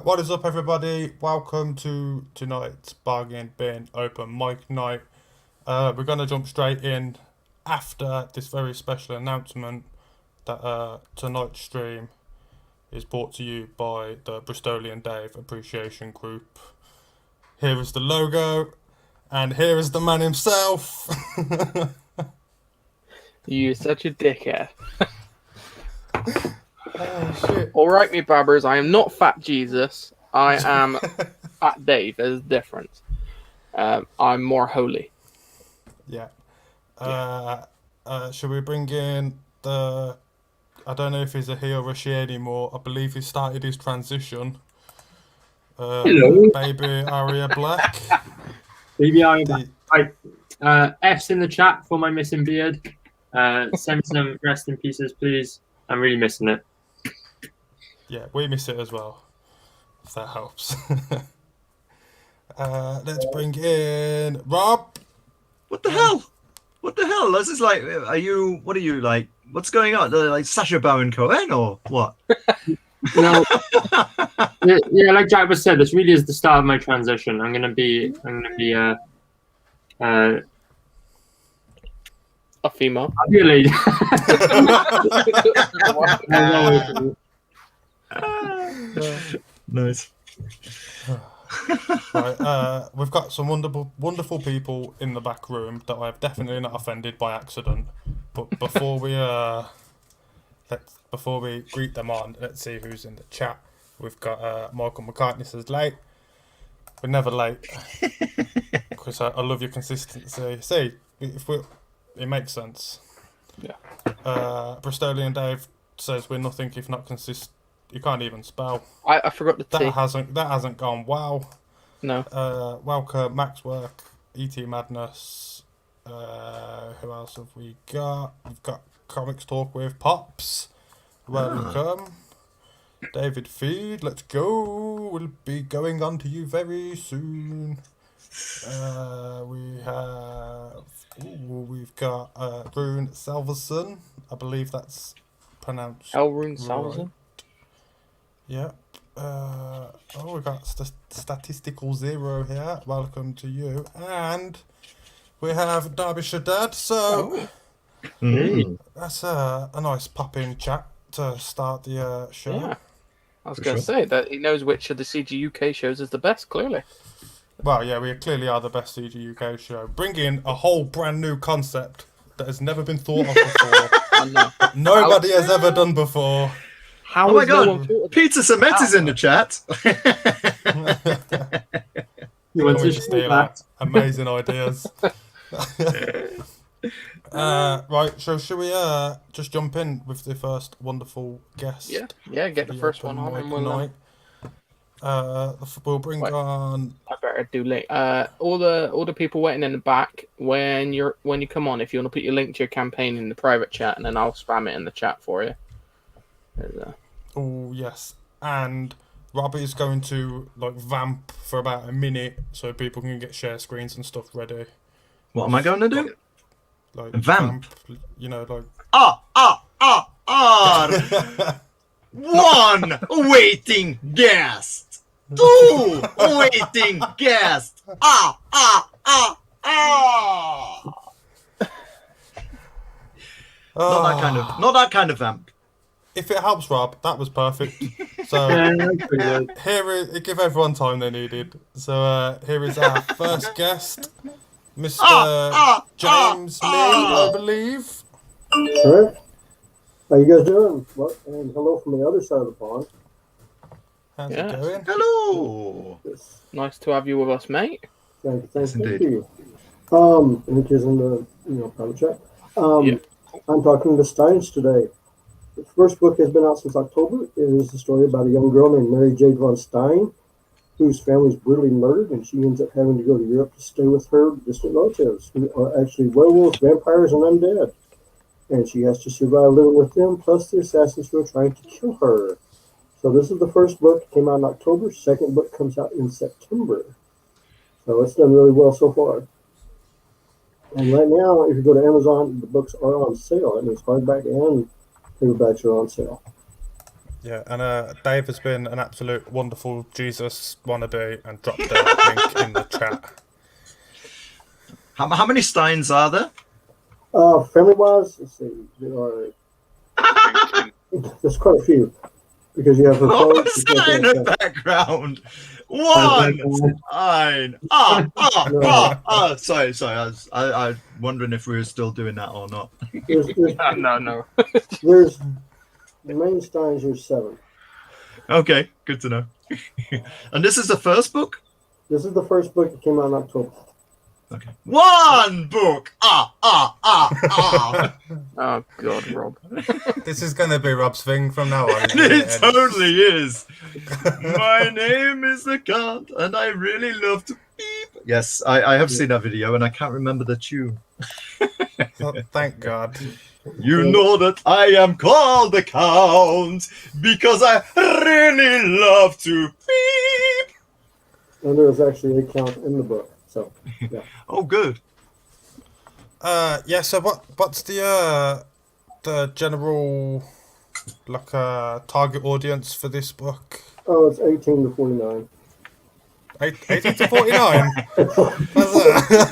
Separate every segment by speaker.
Speaker 1: What is up, everybody? Welcome to tonight's Bargain Bin Open Mic Night. We're going to jump straight in after this very special announcement that tonight's stream is brought to you by the Bristolian Dave Appreciation Group. Here is the logo, and here is the man himself.
Speaker 2: You're such a dickhead.
Speaker 1: Oh, shit.
Speaker 2: All right, me babbers, I am not Fat Jesus. I am Fat Dave. There's a difference. I'm more holy.
Speaker 1: Yeah. Should we bring in the... I don't know if he's a he or a she anymore. I believe he started his transition.
Speaker 3: Hello.
Speaker 1: Baby Aria Black.
Speaker 3: Baby Aria Black. Right. F's in the chat for my missing beard. Send me some rest in pieces, please. I'm really missing it.
Speaker 1: Yeah, we miss it as well, if that helps. Let's bring in Rob.
Speaker 4: What the hell? What the hell? This is like, what are you like? What's going on? Like Sacha Baron Cohen or what?
Speaker 3: No. Yeah, like Jack was said, this really is the start of my transition. I'm gonna be
Speaker 2: A female.
Speaker 3: really.
Speaker 4: Nice.
Speaker 1: Right, we've got some wonderful people in the back room that I've definitely not offended by accident. But before we greet them on, let's see who's in the chat. We've got Michael McCartney says late. We're never late because I love your consistency. See, it makes sense.
Speaker 2: Yeah.
Speaker 1: Bristolian Dave says we're nothing if not consistent. You can't even spell.
Speaker 2: I forgot the T.
Speaker 1: That hasn't gone well.
Speaker 2: No.
Speaker 1: Welcome, Max Work, ET Madness. Who else have we got? We've got Comics Talk with Pops. Welcome. David Feed, let's go. We'll be going on to you very soon. We've got Rune Salverson. I believe that's pronounced
Speaker 2: Elrune
Speaker 1: right.
Speaker 2: Salverson.
Speaker 1: Yep. We got Statistical Zero here. Welcome to you. And we have Derbyshire Dad. So that's a nice pop-in chat to start the show.
Speaker 2: Yeah. I was going to say that he knows which of the CG UK shows is the best, clearly.
Speaker 1: Well, yeah, we clearly are the best CG UK show. Bring in a whole brand new concept that has never been thought of before. That nobody has ever done before.
Speaker 2: How
Speaker 4: Oh my
Speaker 2: is no
Speaker 4: god,
Speaker 2: one thought of
Speaker 4: Peter Samet is in the chat.
Speaker 3: You want
Speaker 1: Can we
Speaker 3: to
Speaker 1: just steal
Speaker 3: that?
Speaker 1: amazing ideas? Right, so should we just jump in with the first wonderful guest?
Speaker 2: Yeah, get the first one on and we'll...
Speaker 1: night. We'll bring on...
Speaker 2: I better do link. All the people waiting in the back, when you come on, if you want to put your link to your campaign in the private chat, and then I'll spam it in the chat for you.
Speaker 1: Oh, yes. And Robbie's going to vamp for about a minute so people can get share screens and stuff ready.
Speaker 4: What am I going to do? Vamp.
Speaker 1: You know,
Speaker 4: One waiting guest. Two waiting guest. Not that kind of vamp.
Speaker 1: If it helps, Rob, that was perfect. So give everyone time they needed. So here is our first guest, Mr. James Lee, I believe.
Speaker 5: Sure. How you guys doing? Well, and hello from the other side of the pond.
Speaker 1: How's it going?
Speaker 4: Hello.
Speaker 5: Yes.
Speaker 2: Nice to have you with us, mate.
Speaker 5: Thank
Speaker 4: Yes,
Speaker 5: you.
Speaker 4: indeed.
Speaker 5: Which is in the private chat. I'm talking to Steins today. The first book has been out since October. It is the story about a young girl named Mary Jade von Stein, whose family is brutally murdered, and she ends up having to go to Europe to stay with her distant relatives, who are actually werewolves, vampires, and undead. And she has to survive living with them, plus the assassins who are trying to kill her. So this is the first book. It came out in October. Second book comes out in September. So it's done really well so far. And right now, if you go to Amazon, the books are on sale. That means hardback and paperbacks are on sale.
Speaker 1: Yeah, and Dave has been an absolute wonderful Jesus wannabe and dropped a link in the chat.
Speaker 4: How many Steins are there?
Speaker 5: Family-wise, let's see, there's quite a few because you have her
Speaker 4: Oh,
Speaker 5: folks.
Speaker 4: Stein in the background. One Stein. Sorry. I was wondering if we were still doing that or not.
Speaker 2: No.
Speaker 5: There's the main Steins. There's 7.
Speaker 4: Okay, good to know. And this is the first book?
Speaker 5: This is the first book that came out in October.
Speaker 4: Okay. One book!
Speaker 2: Oh God, Rob.
Speaker 1: This is going to be Rob's thing from now on.
Speaker 4: It totally is. My name is the Count, and I really love to beep. Yes, I have seen that video, and I can't remember the tune.
Speaker 1: Oh, thank God.
Speaker 4: You know that I am called the Count because I really love to beep.
Speaker 5: And there's actually a count in the book. So, yeah.
Speaker 4: Oh, good.
Speaker 1: Yeah. So what's the general target audience for this book?
Speaker 5: Oh, it's 18 to 49.
Speaker 1: 18 to 49.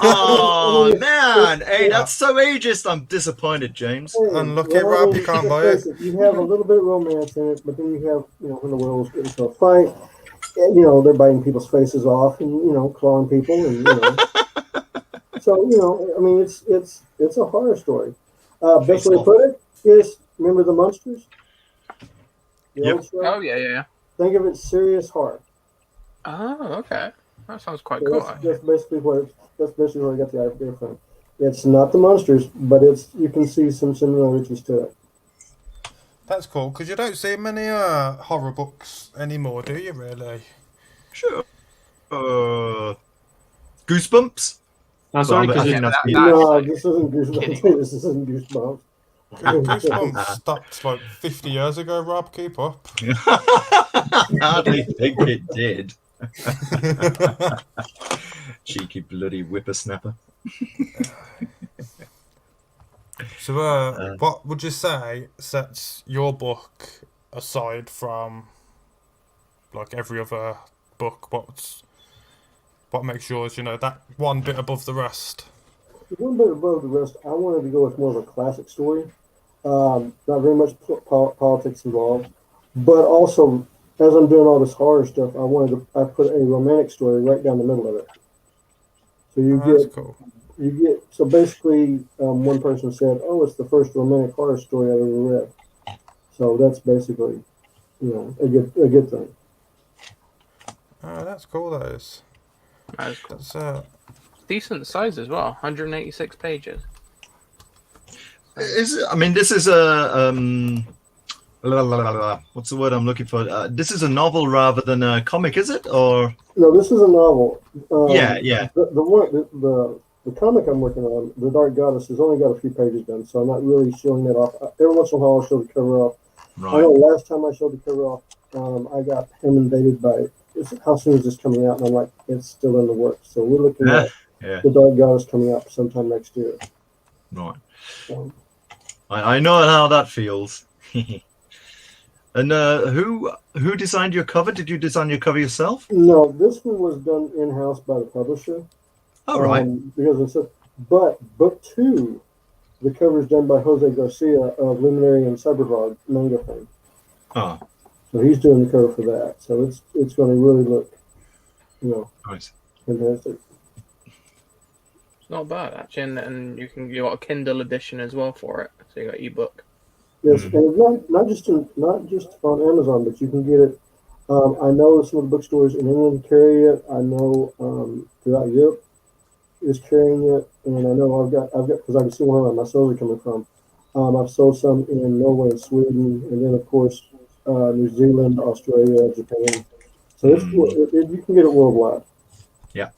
Speaker 4: Oh man, hey, that's so ageist. I'm disappointed, James.
Speaker 5: Hey,
Speaker 1: Unlucky, Rob, you can't buy it.
Speaker 5: You have a little bit of romance in it, but then you have, when the werewolves get into a fight, and, they're biting people's faces off and, clawing people. And, So, I mean, it's a horror story. Best way to put it is, remember the Munsters? The old show?
Speaker 2: Oh, yeah.
Speaker 5: Think of it serious horror.
Speaker 2: Oh, okay. That sounds quite
Speaker 5: So
Speaker 2: cool.
Speaker 5: That's basically where I got the idea from. It's not the Munsters, but you can see some similarities to it.
Speaker 1: That's cool, because you don't see many horror books anymore, do you, really?
Speaker 4: Sure. Goosebumps?
Speaker 3: That's only because
Speaker 5: No, this isn't Goosebumps. This isn't Goosebumps.
Speaker 1: Goosebumps stopped like 50 years ago, Rob. Keep up.
Speaker 4: I hardly think it did. Cheeky bloody whippersnapper.
Speaker 1: So, what would you say sets your book aside from like every other book? What makes yours, that one bit above the rest?
Speaker 5: One bit above the rest, I wanted to go with more of a classic story. Not very much politics involved, but also as I'm doing all this horror stuff, I put a romantic story right down the middle of it. So
Speaker 1: that's cool.
Speaker 5: So basically, one person said, "Oh, it's the first romantic horror story I've ever read." So that's basically, a good thing.
Speaker 1: Oh, that's cool. That is.
Speaker 2: That is cool.
Speaker 1: That's
Speaker 2: Decent size as well. 186 pages.
Speaker 4: This is what's the word I'm looking for? This is a novel rather than a comic, is it? Or
Speaker 5: no, this is a novel.
Speaker 4: Yeah.
Speaker 5: The comic I'm working on, The Dark Goddess, has only got a few pages done, so I'm not really showing that off. Every once in a while, I'll show the cover off.
Speaker 4: Right.
Speaker 5: I know last time I showed the cover off, I got inundated by how soon is this coming out, and I'm like, it's still in the works. So we're looking at The Dark Goddess coming up sometime next year.
Speaker 4: Right. I know how that feels. And who designed your cover? Did you design your cover yourself?
Speaker 5: No, this one was done in-house by the publisher.
Speaker 4: Oh, right.
Speaker 5: But book 2, the cover is done by Jose Garcia of Luminary and Cyberhog manga fame.
Speaker 4: Oh.
Speaker 5: So he's doing the cover for that. So it's going to really look,
Speaker 4: nice.
Speaker 5: Fantastic.
Speaker 2: It's not bad actually, and you got a Kindle edition as well for it. So you got ebook.
Speaker 5: Yes, and it's not just on Amazon, but you can get it. I know some of the bookstores in England carry it. I know throughout Europe is carrying it, and I know I've got because I can see where my sales are coming from. I've sold some in Norway and Sweden, and then of course New Zealand, Australia, Japan. So you can get it worldwide.
Speaker 4: Yeah.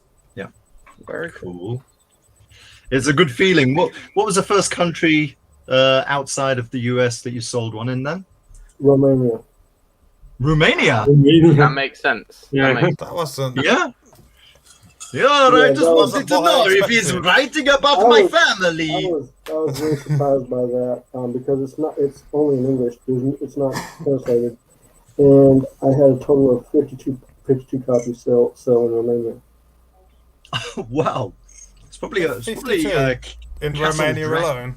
Speaker 2: Very cool.
Speaker 4: It's a good feeling. What was the first country outside of the US that you sold one in then?
Speaker 5: Romania.
Speaker 2: That makes sense.
Speaker 3: Yeah.
Speaker 1: That wasn't.
Speaker 4: Yeah. Yeah, I just wanted to know if he's writing about my family.
Speaker 5: I was very surprised by that because it's only in English. It's not translated. and I had a total of 52 copies sell in Romania.
Speaker 4: Wow, it's probably
Speaker 1: 52 in
Speaker 4: Castle
Speaker 1: Romania
Speaker 4: Drac-
Speaker 1: alone.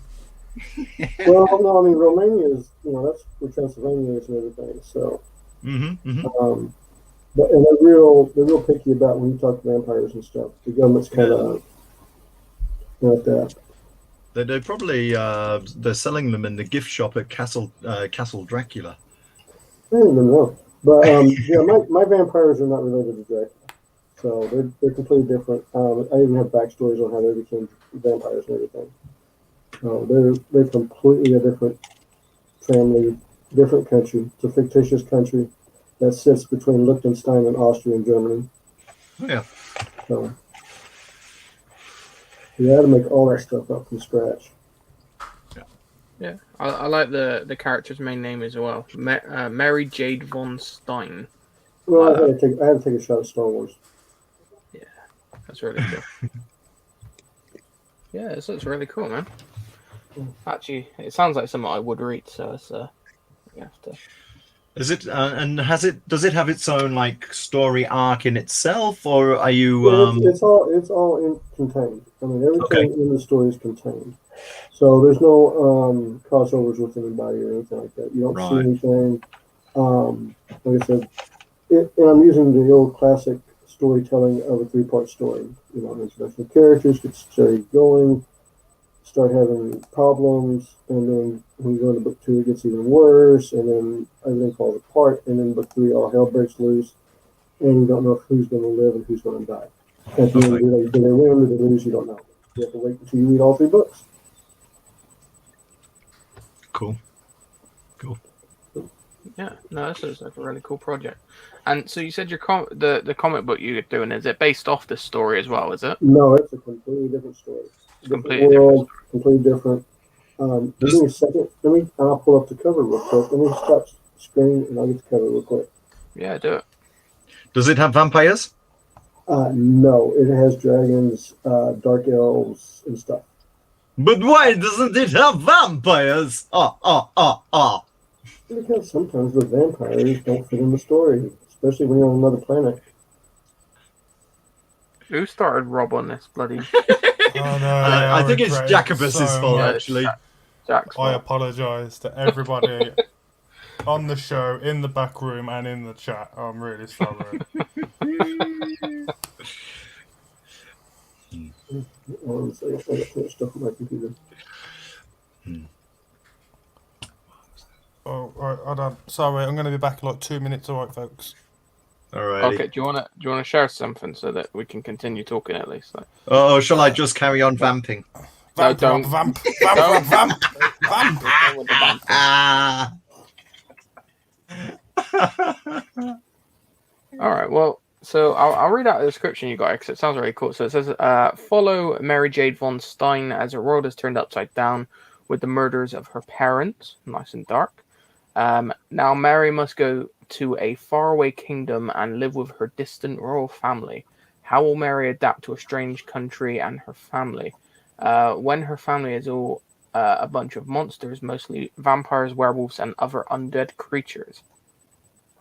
Speaker 5: Well, no, I mean Romania is, that's where Transylvania is and everything. So,
Speaker 4: Mm-hmm.
Speaker 5: but and they're real picky about when you talk to vampires and stuff. The government's kind of like that.
Speaker 4: They're probably they're selling them in the gift shop at Castle Dracula.
Speaker 5: I don't even know, but yeah, my vampires are not related to Dracula, so they're completely different. I even have backstories on how they became vampires and everything. They're completely a different family, different country. It's a fictitious country that sits between Liechtenstein and Austria and Germany.
Speaker 4: Oh, yeah.
Speaker 5: So you had to make all that stuff up from scratch.
Speaker 2: Yeah, I like the character's main name as well. Mary Jade von Stein.
Speaker 5: Well, I had to take a shot at Star Wars.
Speaker 2: Yeah, that's really cool. Yeah, this looks really cool, man. Actually, it sounds like something I would read, so it's we have to.
Speaker 4: Is it and does it have its own like story arc in itself, or are you?
Speaker 5: It's all contained. I mean, everything in the story is contained. So there's no crossovers with anybody or anything like that. You don't see anything. Like I said, and I'm using the old classic storytelling of a 3-part story. Introduction of characters, get the story going, start having problems, and then when you go into book 2, it gets even worse, and then everything falls apart, and then book 3, all hell breaks loose, and you don't know who's going to live and who's going to die. At the end, do they win or do they lose? You don't know. You have to wait until you read all 3 books.
Speaker 4: Cool.
Speaker 2: Yeah, no, this is like a really cool project. And so you said the comic book you're doing, is it based off this story as well? Is it?
Speaker 5: No, it's a completely different story.
Speaker 2: Completely
Speaker 5: World, completely different. Give me a second. I'll pull up the cover real quick. Let me stop screen and I'll get the cover real quick.
Speaker 2: Yeah, do it.
Speaker 4: Does it have vampires?
Speaker 5: No, it has dragons, dark elves, and stuff.
Speaker 4: But why doesn't it have vampires?
Speaker 5: Because sometimes the vampires don't fit in the story, especially when you're on another planet.
Speaker 2: Who started Rob on this bloody?
Speaker 1: Oh, no,
Speaker 4: I think it's
Speaker 1: regret
Speaker 4: Jacobus's
Speaker 1: so
Speaker 4: fault,
Speaker 1: much.
Speaker 4: actually.
Speaker 2: Jack's
Speaker 1: I
Speaker 2: fault.
Speaker 1: apologise to everybody on the show, in the back room, and in the chat. I'm really sorry.
Speaker 5: Hold on a second. I got too much stuff on my computer.
Speaker 1: Oh, right, hold on. Sorry, I'm going to be back in like 2 minutes. All right, folks.
Speaker 4: All right.
Speaker 2: Okay, do you wanna share something so that we can continue talking at least? Like,
Speaker 4: Oh, shall I just carry on vamping?
Speaker 2: No,
Speaker 1: Vamp,
Speaker 2: don't.
Speaker 1: vamp.
Speaker 2: Vamp. Go with the vamp. All right. Well, so I'll read out the description you got because it sounds really cool. So it says, follow Mary Jade von Stein as her world is turned upside down with the murders of her parents. Nice and dark. Now Mary must go to a faraway kingdom and live with her distant royal family. How will Mary adapt to a strange country and her family? When her family is all a bunch of monsters, mostly vampires, werewolves, and other undead creatures.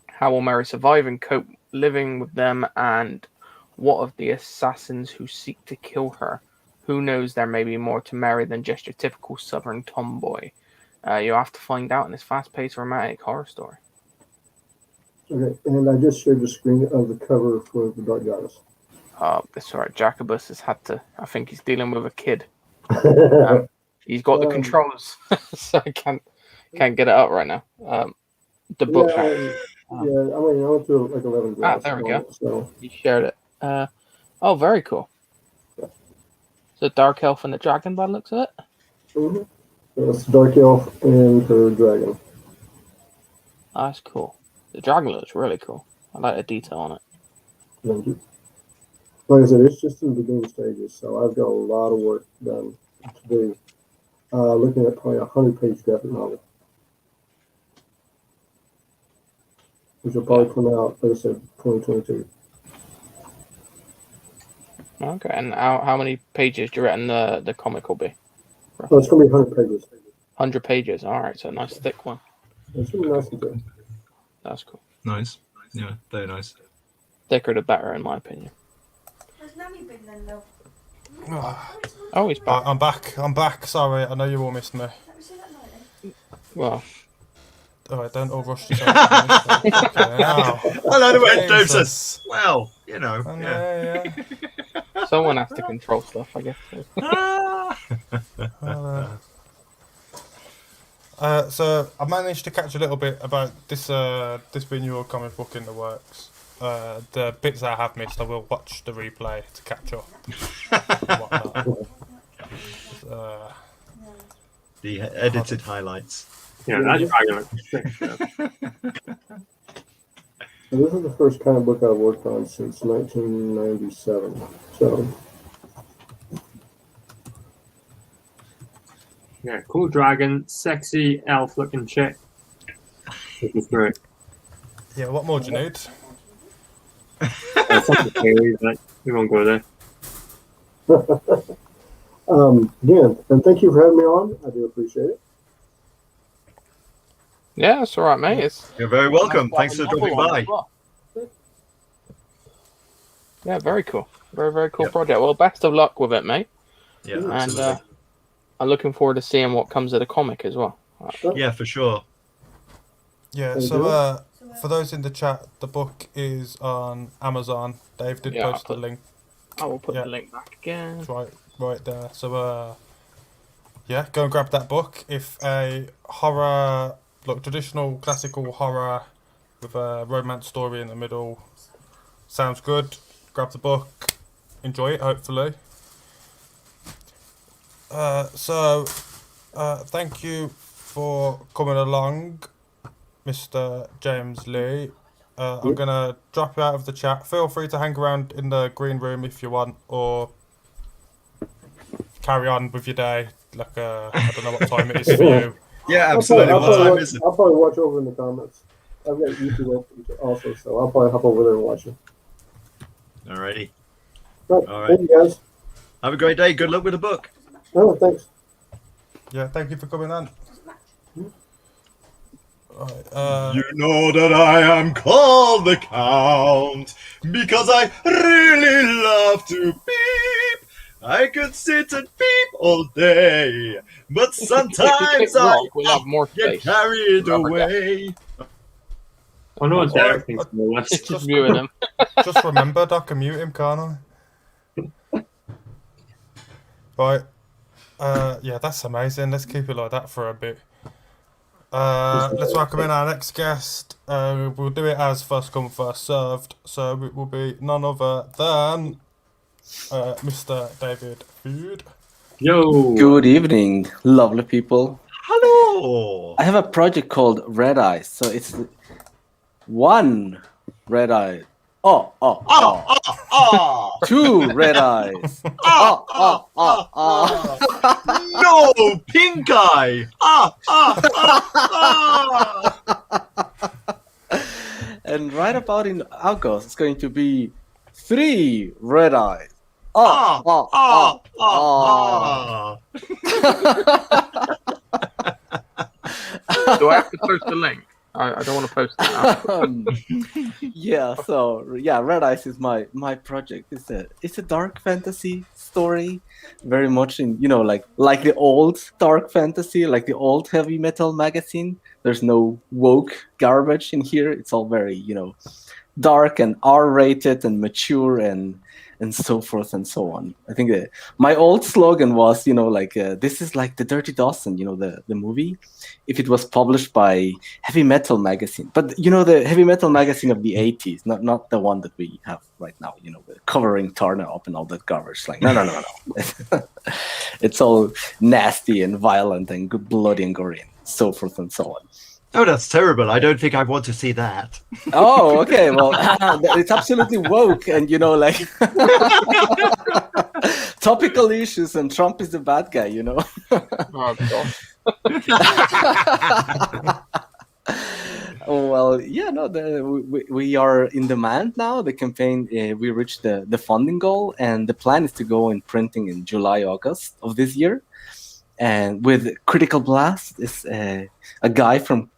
Speaker 2: How will Mary survive and cope living with them? And what of the assassins who seek to kill her? Who knows, there may be more to Mary than just your typical southern tomboy. You'll have to find out in this fast-paced romantic horror story.
Speaker 5: Okay, and I just shared the screen of the cover for the Dark Goddess.
Speaker 2: That's all right. Jacobus has had to. I think he's dealing with a kid. He's got the controls, so I can't get it up right now. The book.
Speaker 5: Yeah, I went through like 11 drafts.
Speaker 2: There we go.
Speaker 5: So.
Speaker 2: You shared it. Oh, very cool. So Dark Elf and the Dragon by the looks of it.
Speaker 5: Mm-hmm. It's Dark Elf and her dragon.
Speaker 2: That's cool. The dragon looks really cool. I like the detail on it.
Speaker 5: Thank you. Like I said, it's just in the beginning stages, so I've got a lot of work done to do. Looking at probably 100-page graphic novel, which will probably come out, like I said, 2022.
Speaker 2: Okay, and how many pages do you reckon the comic will be?
Speaker 5: Well, it's going to be 100 pages.
Speaker 2: 100 pages. All right, so a nice thick one.
Speaker 5: It's really nice and good.
Speaker 2: That's cool.
Speaker 4: Nice. Yeah, very nice.
Speaker 2: Thicker the better, in my opinion.
Speaker 6: Where's Nanny been then, love?
Speaker 2: Oh, he's back.
Speaker 1: I'm back. I'm back. Sorry, I know you all missed me.
Speaker 6: Let me see that night
Speaker 2: Well,
Speaker 1: Alright, don't all rush yourself. Okay, now.
Speaker 4: Hello, the way Dave
Speaker 1: Jesus.
Speaker 4: says. Well, you know.
Speaker 1: I know,
Speaker 4: Yeah.
Speaker 1: yeah.
Speaker 2: someone has to control stuff, I guess.
Speaker 1: So I managed to catch a little bit about this being your comic book in the works. The bits that I have missed, I will watch the replay to catch up. And whatnot.
Speaker 4: The edited highlights.
Speaker 3: Yeah, that dragon looks sick.
Speaker 5: And this is the first comic book I've worked on since 1997. So,
Speaker 3: Yeah, cool dragon, sexy elf-looking chick. This is great.
Speaker 1: Yeah, what more do you need?
Speaker 3: Something scary, but we won't go there.
Speaker 5: again, and thank you for having me on. I do appreciate it.
Speaker 2: Yeah, it's all right, mate. It's
Speaker 4: You're very welcome. Thanks for dropping by.
Speaker 2: Yeah, very cool. Very, very cool
Speaker 4: Yep.
Speaker 2: project. Well, best of luck with it, mate.
Speaker 4: Yeah,
Speaker 2: And
Speaker 4: absolutely.
Speaker 2: I'm looking forward to seeing what comes of the comic as well.
Speaker 4: Yeah, for sure.
Speaker 1: Yeah,
Speaker 5: Thank
Speaker 1: so
Speaker 5: you.
Speaker 1: for those in the chat, the book is on Amazon. Dave did
Speaker 2: Yeah,
Speaker 1: post the link.
Speaker 2: I will put
Speaker 1: Yeah.
Speaker 2: the link back again.
Speaker 1: It's right there. So yeah, go and grab that book. If a horror, look, traditional classical horror with a romance story in the middle sounds good, grab the book, enjoy it hopefully. Thank you for coming along, Mr. James Lee. I'm
Speaker 5: Yep.
Speaker 1: gonna drop you out of the chat. Feel free to hang around in the green room if you want, or carry on with your day. Like I don't know what time it is for you.
Speaker 4: Yeah, absolutely.
Speaker 5: I'll
Speaker 4: What time
Speaker 5: probably,
Speaker 4: is it?
Speaker 5: I'll probably watch over in the comments. I've got YouTube open also, so I'll probably hop over there and watch it.
Speaker 4: Alrighty.
Speaker 5: Right.
Speaker 4: All right.
Speaker 5: Thank you, guys.
Speaker 4: Have a great day. Good luck with the book.
Speaker 5: Oh, thanks.
Speaker 1: Yeah, thank you for coming on. Right,
Speaker 4: You know that I am called the Count because I really love to beep. I could sit and beep all day, but
Speaker 2: If you
Speaker 4: sometimes
Speaker 2: pick
Speaker 4: I
Speaker 2: rock, we'll have more
Speaker 4: get
Speaker 2: space.
Speaker 4: carried
Speaker 2: Rubber duck.
Speaker 4: away.
Speaker 3: I know what Derek thinks
Speaker 1: Alright,
Speaker 3: of all this.
Speaker 2: It's just viewing them.
Speaker 1: just remember, I can mute him, can't I? Right. Yeah, that's amazing. Let's keep it like that for a bit. Let's welcome in our next guest. We'll do it as first come, first served. So it will be none other than Mr. David Food.
Speaker 3: Yo!
Speaker 7: Good evening, lovely people.
Speaker 4: Hello.
Speaker 7: I have a project called Red Eyes. So it's one red eye. Oh. Two red eyes.
Speaker 4: No, pink eye.
Speaker 7: And right about in August, it's going to be 3 red eyes.
Speaker 4: Do
Speaker 2: Do I have to post the link? I don't want to post it now.
Speaker 7: Red Eyes is my project. It's a dark fantasy story, very much in like the old dark fantasy, like the old heavy metal magazine. There's no woke garbage in here. It's all very dark and R-rated and mature and so forth and so on. I think my old slogan was, this is like the Dirty Dozen, the movie, if it was published by Heavy Metal Magazine. But, the Heavy Metal Magazine of the 80s, not the one that we have right now, covering Turner up and all that garbage. Like, no. It's all nasty and violent and bloody and gory and so forth and so on.
Speaker 4: Oh, that's terrible. I don't think I want to see that.
Speaker 7: Oh, okay. Well, it's absolutely woke, and topical issues, and Trump is the bad guy.
Speaker 2: Oh, gosh.
Speaker 7: Well, we are in demand now. The campaign, we reached the funding goal, and the plan is to go in printing in July, August of this year. And with Critical Blast is a guy from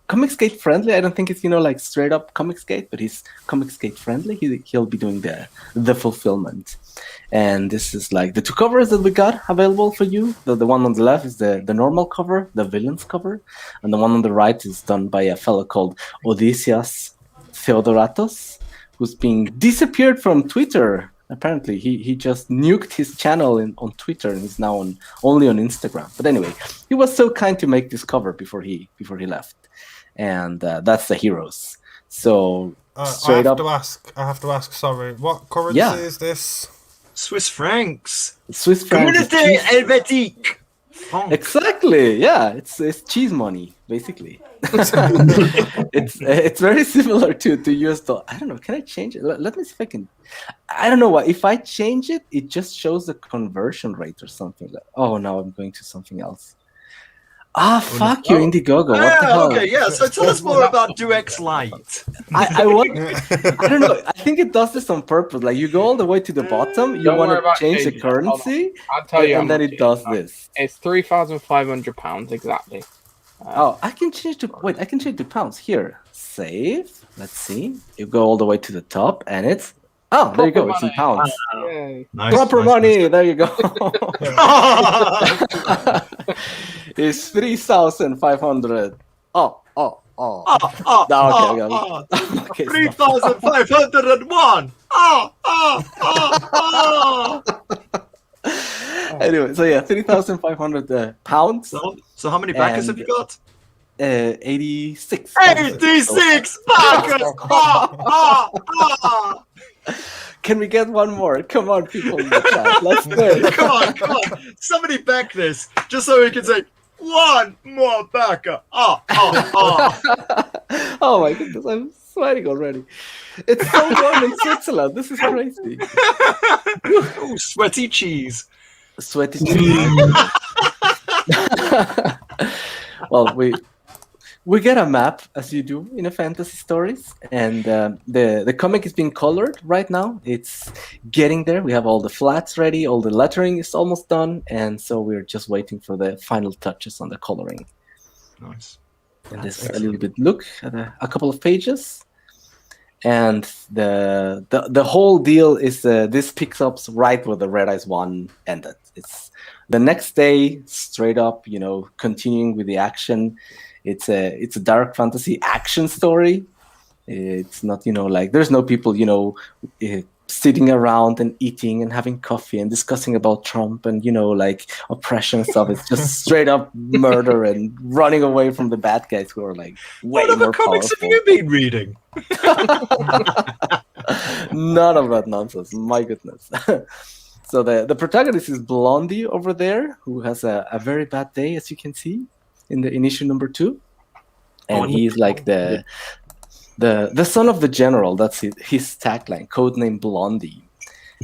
Speaker 7: Comicsgate friendly. I don't think it's like straight up Comicsgate, but he's Comicsgate friendly. He'll be doing the fulfillment. And this is like the two covers that we got available for you. The one on the left is the normal cover, the villains cover, and the one on the right is done by a fellow called Odysseus Theodoratos, who's being disappeared from Twitter. Apparently, he just nuked his channel on Twitter and is now only on Instagram. But anyway, he was so kind to make this cover before he left, and that's the heroes. So straight up,
Speaker 1: I have to ask. Sorry, what currency is this?
Speaker 4: Swiss francs.
Speaker 7: Swiss francs.
Speaker 4: Communauté helvétique.
Speaker 7: Exactly. Yeah, it's cheese money basically. it's very similar to US dollar. I don't know. Can I change it? Let me see if I can. I don't know what. If I change it, it just shows the conversion rate or something. Oh, now I'm going to something else. Fuck you, Indiegogo. What the hell?
Speaker 4: Okay, yeah. So tell us more about Duex Lite.
Speaker 7: I don't know. I think it does this on purpose. Like you go all the way to the bottom, you want to change the currency,
Speaker 2: I'll tell you,
Speaker 7: and then it does this.
Speaker 2: It's £3,500 exactly.
Speaker 7: I can change to I can change to pounds here. Save. Let's see. You go all the way to the top, and it's there you go. It's in pounds.
Speaker 4: Nice,
Speaker 7: Proper
Speaker 4: nice,
Speaker 7: money.
Speaker 4: nice.
Speaker 7: There you go. It's 3,500. Okay,
Speaker 4: 3,501.
Speaker 7: Anyway, so yeah, 3,500 pounds.
Speaker 4: So how many backers have you got?
Speaker 7: 86.
Speaker 4: 86 backers.
Speaker 7: Can we get one more? Come on, people in the chat. Let's do it.
Speaker 4: Come on. Somebody back this, just so we can say one more backer.
Speaker 7: Oh my goodness, I'm sweating already. It's so warm in Switzerland. This is crazy.
Speaker 4: Ooh, sweaty cheese.
Speaker 7: Sweaty cheese. Well, we get a map, as you do in a fantasy stories, and the comic is being colored right now. It's getting there. We have all the flats ready, all the lettering is almost done, and so we're just waiting for the final touches on the coloring.
Speaker 4: Nice.
Speaker 7: And this a little bit look at a couple of pages, and the whole deal is this picks up right where the Red Eyes 1 ended. It's the next day, straight up, continuing with the action. It's a dark fantasy action story. It's not, like there's no people, sitting around and eating and having coffee and discussing about Trump and, like oppression stuff. It's just straight up murder and running away from the bad guys who are like way
Speaker 4: What
Speaker 7: more
Speaker 4: other comics
Speaker 7: powerful.
Speaker 4: have you been reading?
Speaker 7: None of that nonsense. My goodness. So the protagonist is Blondie over there, who has a very bad day, as you can see in issue number 2, and he's like the son of the general. That's his tagline, codename Blondie,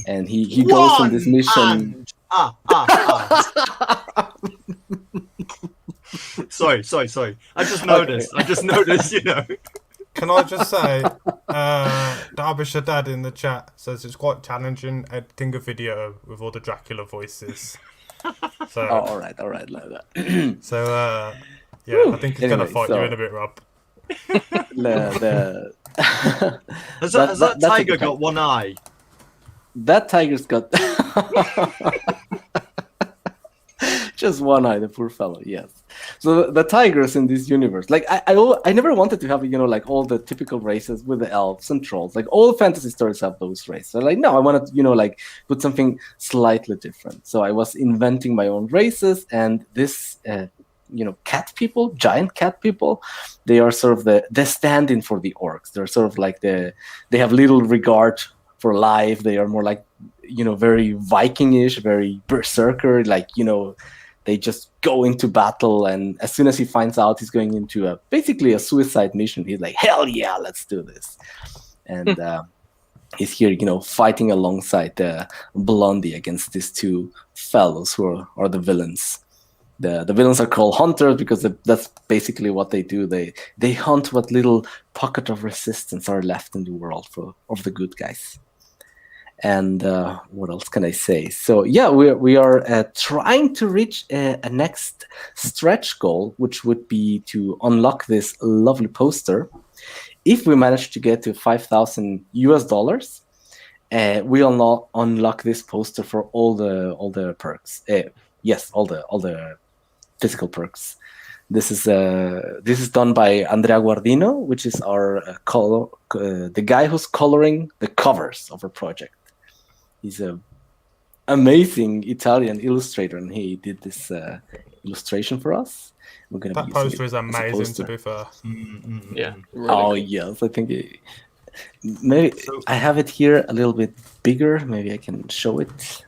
Speaker 7: and he goes on this mission.
Speaker 4: Sorry. I just noticed.
Speaker 1: Can I just say, Derbyshire Dad in the chat says it's quite challenging editing a video with all the Dracula voices. So,
Speaker 7: all right, like that.
Speaker 1: So, I think he's gonna fight you in a bit, Rob.
Speaker 4: Has that tiger got one eye?
Speaker 7: That tiger's got just one eye, the poor fellow. Yes. So the tigers in this universe, like I never wanted to have like all the typical races with the elves and trolls. Like all fantasy stories have those races. So like no, I wanted to like put something slightly different. So I was inventing my own races, and this cat people, giant cat people, they are sort of the stand-in for the orcs. They're sort of like they have little regard for life. They are more like very Viking-ish, very berserker, like they just go into battle, and as soon as he finds out he's going into basically a suicide mission, he's like, hell yeah, let's do this. And he's here fighting alongside Blondie against these two fellows who are the villains. The villains are called hunters because that's basically what they do. They hunt what little pocket of resistance are left in the world of the good guys. And what else can I say? So yeah, we are trying to reach a next stretch goal, which would be to unlock this lovely poster. If we manage to get to $5,000, we'll not unlock this poster for all the perks. Yes, all the physical perks. This is done by Andrea Guardino, which is our the guy who's coloring the covers of our project. He's an amazing Italian illustrator, and he did this illustration for us. We're gonna
Speaker 1: That
Speaker 7: be using
Speaker 1: poster
Speaker 7: it
Speaker 1: is
Speaker 7: as a
Speaker 1: amazing,
Speaker 7: poster.
Speaker 1: to be fair.
Speaker 3: Yeah.
Speaker 2: Really
Speaker 7: Oh
Speaker 2: cool.
Speaker 7: yes, I think maybe
Speaker 4: So-
Speaker 7: I have it here a little bit bigger. Maybe I can show it.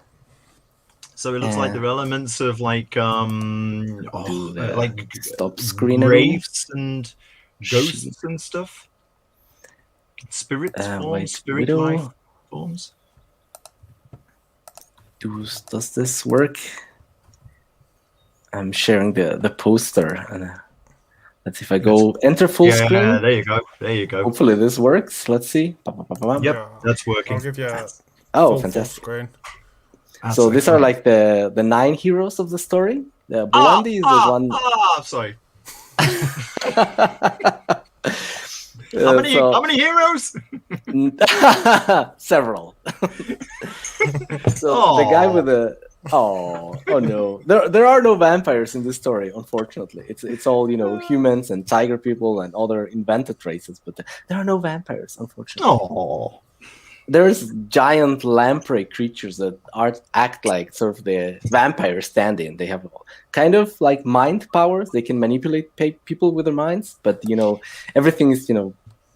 Speaker 4: So it looks like there are elements of like like
Speaker 7: stop screen
Speaker 4: graves and
Speaker 7: She-
Speaker 4: ghosts and stuff. Spirits forms,
Speaker 7: wait,
Speaker 4: spirit
Speaker 7: Widow.
Speaker 4: life forms.
Speaker 7: Does this work? I'm sharing the poster, and let's see if I go enter full
Speaker 4: Yeah,
Speaker 7: screen.
Speaker 4: there you go. There you go.
Speaker 7: Hopefully this works. Let's see.
Speaker 4: Yep,
Speaker 1: Yeah.
Speaker 4: that's working.
Speaker 1: I'll give you a
Speaker 7: Oh,
Speaker 1: full
Speaker 7: fantastic!
Speaker 1: screen.
Speaker 4: That's
Speaker 7: So these are
Speaker 4: excellent.
Speaker 7: like the 9 heroes of the story. The Blondie is the one.
Speaker 4: Sorry.
Speaker 7: Uh,
Speaker 4: How many heroes?
Speaker 7: Several. So the guy with the oh no, there are no vampires in this story, unfortunately. It's all humans and tiger people and other invented races, but there are no vampires, unfortunately.
Speaker 4: Oh,
Speaker 7: There's giant lamprey creatures that act like sort of the vampire stand-in. They have kind of like mind powers. They can manipulate people with their minds, but everything is